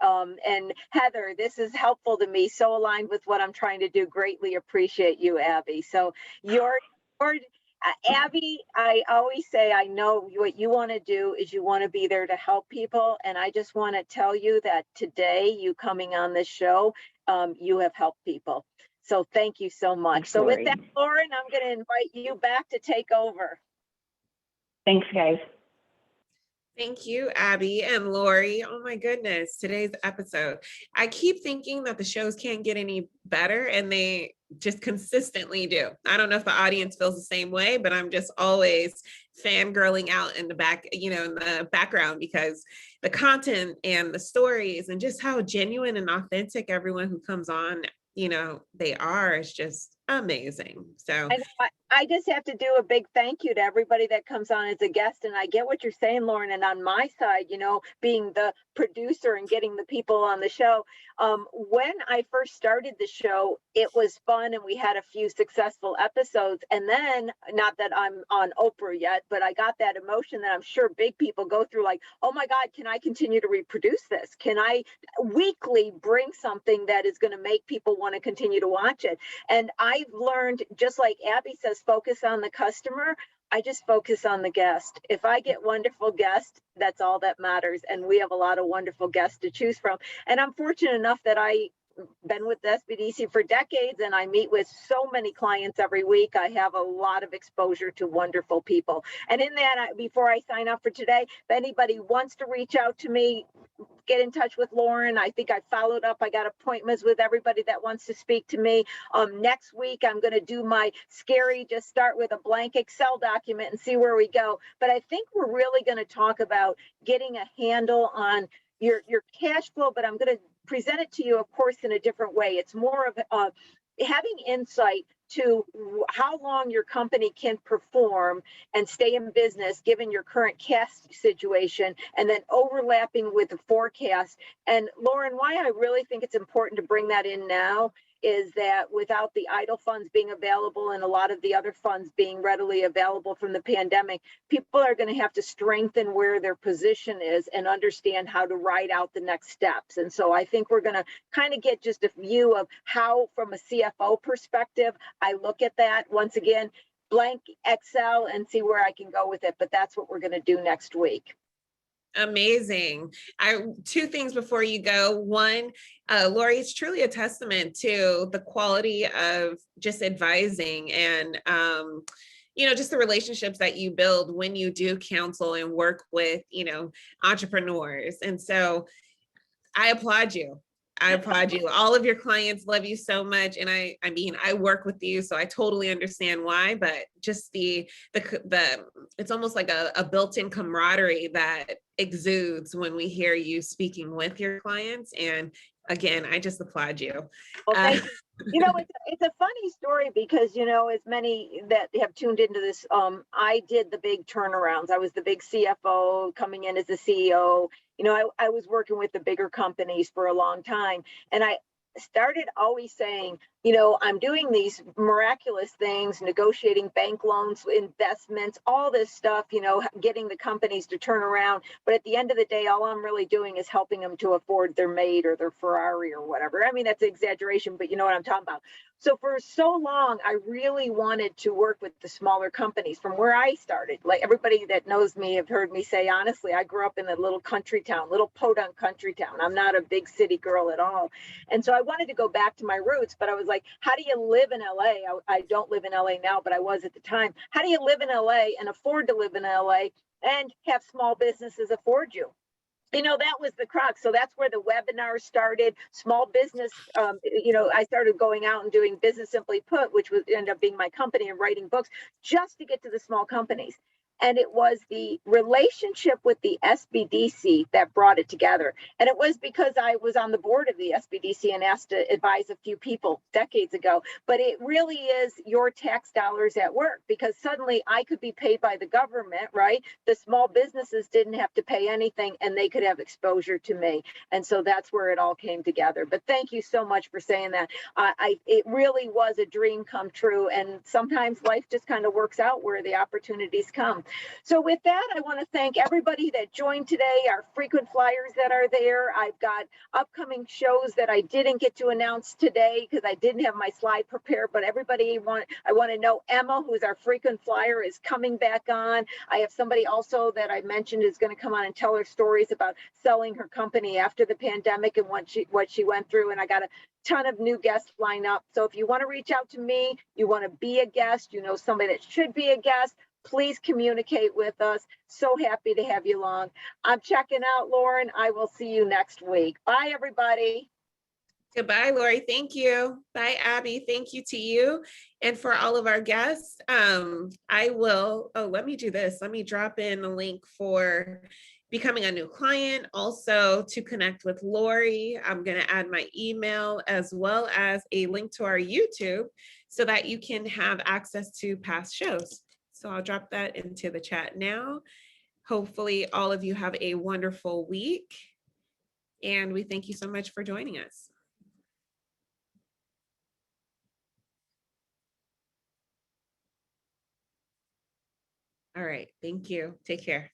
and Heather, this is helpful to me, so aligned with what I'm trying to do. Greatly appreciate you, Abby. So Abbe, I always say, I know what you want to do is you want to be there to help people. And I just want to tell you that today, you coming on this show, you have helped people. So thank you so much. So with that, Lauren, I'm going to invite you back to take over. Thanks, guys. Thank you, Abbe and Lori. Oh my goodness, today's episode. I keep thinking that the shows can't get any better, and they just consistently do. I don't know if the audience feels the same way, but I'm just always fangirling out in the back, you know, in the background, because the content and the stories and just how genuine and authentic everyone who comes on, you know, they are, is just amazing. So I just have to do a big thank you to everybody that comes on as a guest. And I get what you're saying, Lauren. And on my side, you know, being the producer and getting the people on the show, when I first started the show, it was fun and we had a few successful episodes. And then, not that I'm on Oprah yet, but I got that emotion that I'm sure big people go through, like, oh my God, can I continue to reproduce this? Can I weekly bring something that is going to make people want to continue to watch it? And I've learned, just like Abbe says, focus on the customer. I just focus on the guest. If I get wonderful guests, that's all that matters. And we have a lot of wonderful guests to choose from. And I'm fortunate enough that I been with the SBDC for decades, and I meet with so many clients every week. I have a lot of exposure to wonderful people. And in that, before I sign up for today, if anybody wants to reach out to me, get in touch with Lauren. I think I followed up. I got appointments with everybody that wants to speak to me. Next week, I'm going to do my scary, just start with a blank Excel document and see where we go. But I think we're really going to talk about getting a handle on your cash flow, but I'm going to present it to you, of course, in a different way. It's more of having insight to how long your company can perform and stay in business given your current cash situation, and then overlapping with the forecast. And Lauren, why I really think it's important to bring that in now is that without the idle funds being available and a lot of the other funds being readily available from the pandemic, people are going to have to strengthen where their position is and understand how to ride out the next steps. And so I think we're going to kind of get just a view of how, from a CFO perspective, I look at that. Once again, blank Excel and see where I can go with it. But that's what we're going to do next week. Amazing. Two things before you go. One, Lori, it's truly a testament to the quality of just advising and, just the relationships that you build when you do counsel and work with, entrepreneurs. And so I applaud you. I applaud you. All of your clients love you so much. And I mean, I work with you, so I totally understand why, but just the it's almost like a built-in camaraderie that exudes when we hear you speaking with your clients. And again, I just applaud you. Well, thank you. It's a funny story because, as many that have tuned into this, I did the big turnarounds. I was the big CFO coming in as the CEO. I was working with the bigger companies for a long time. And I started always saying, I'm doing these miraculous things, negotiating bank loans, investments, all this stuff, getting the companies to turn around. But at the end of the day, all I'm really doing is helping them to afford their Maid or their Ferrari or whatever. I mean, that's an exaggeration, but you know what I'm talking about. So for so long, I really wanted to work with the smaller companies from where I started. Like everybody that knows me have heard me say, honestly, I grew up in a little country town, little podunk country town. I'm not a big city girl at all. And so I wanted to go back to my roots, but I was like, how do you live in LA? I don't live in LA now, but I was at the time. How do you live in LA and afford to live in LA and have small businesses afford you? That was the crux. So that's where the webinar started. Small business, I started going out and doing Business Simply Put, which would end up being my company, and writing books just to get to the small companies. And it was the relationship with the SBDC that brought it together. And it was because I was on the board of the SBDC and asked to advise a few people decades ago. But it really is your tax dollars at work, because suddenly I could be paid by the government, right? The small businesses didn't have to pay anything and they could have exposure to me. And so that's where it all came together. But thank you so much for saying that. It really was a dream come true. And sometimes life just kind of works out where the opportunities come. So with that, I want to thank everybody that joined today, our frequent flyers that are there. I've got upcoming shows that I didn't get to announce today because I didn't have my slide prepared, but I want to know Emma, who's our frequent flyer, is coming back on. I have somebody also that I mentioned is going to come on and tell her stories about selling her company after the pandemic and what she went through. And I got a ton of new guests lined up. So if you want to reach out to me, you want to be a guest, somebody that should be a guest, please communicate with us. So happy to have you along. I'm checking out, Lauren. I will see you next week. Bye, everybody. Goodbye, Lori. Thank you. Bye, Abby. Thank you to you. And for all of our guests, let me do this. Let me drop in a link for becoming a new client. Also, to connect with Lori, I'm going to add my email as well as a link to our YouTube so that you can have access to past shows. So I'll drop that into the chat now. Hopefully all of you have a wonderful week. And we thank you so much for joining us. All right, thank you. Take care.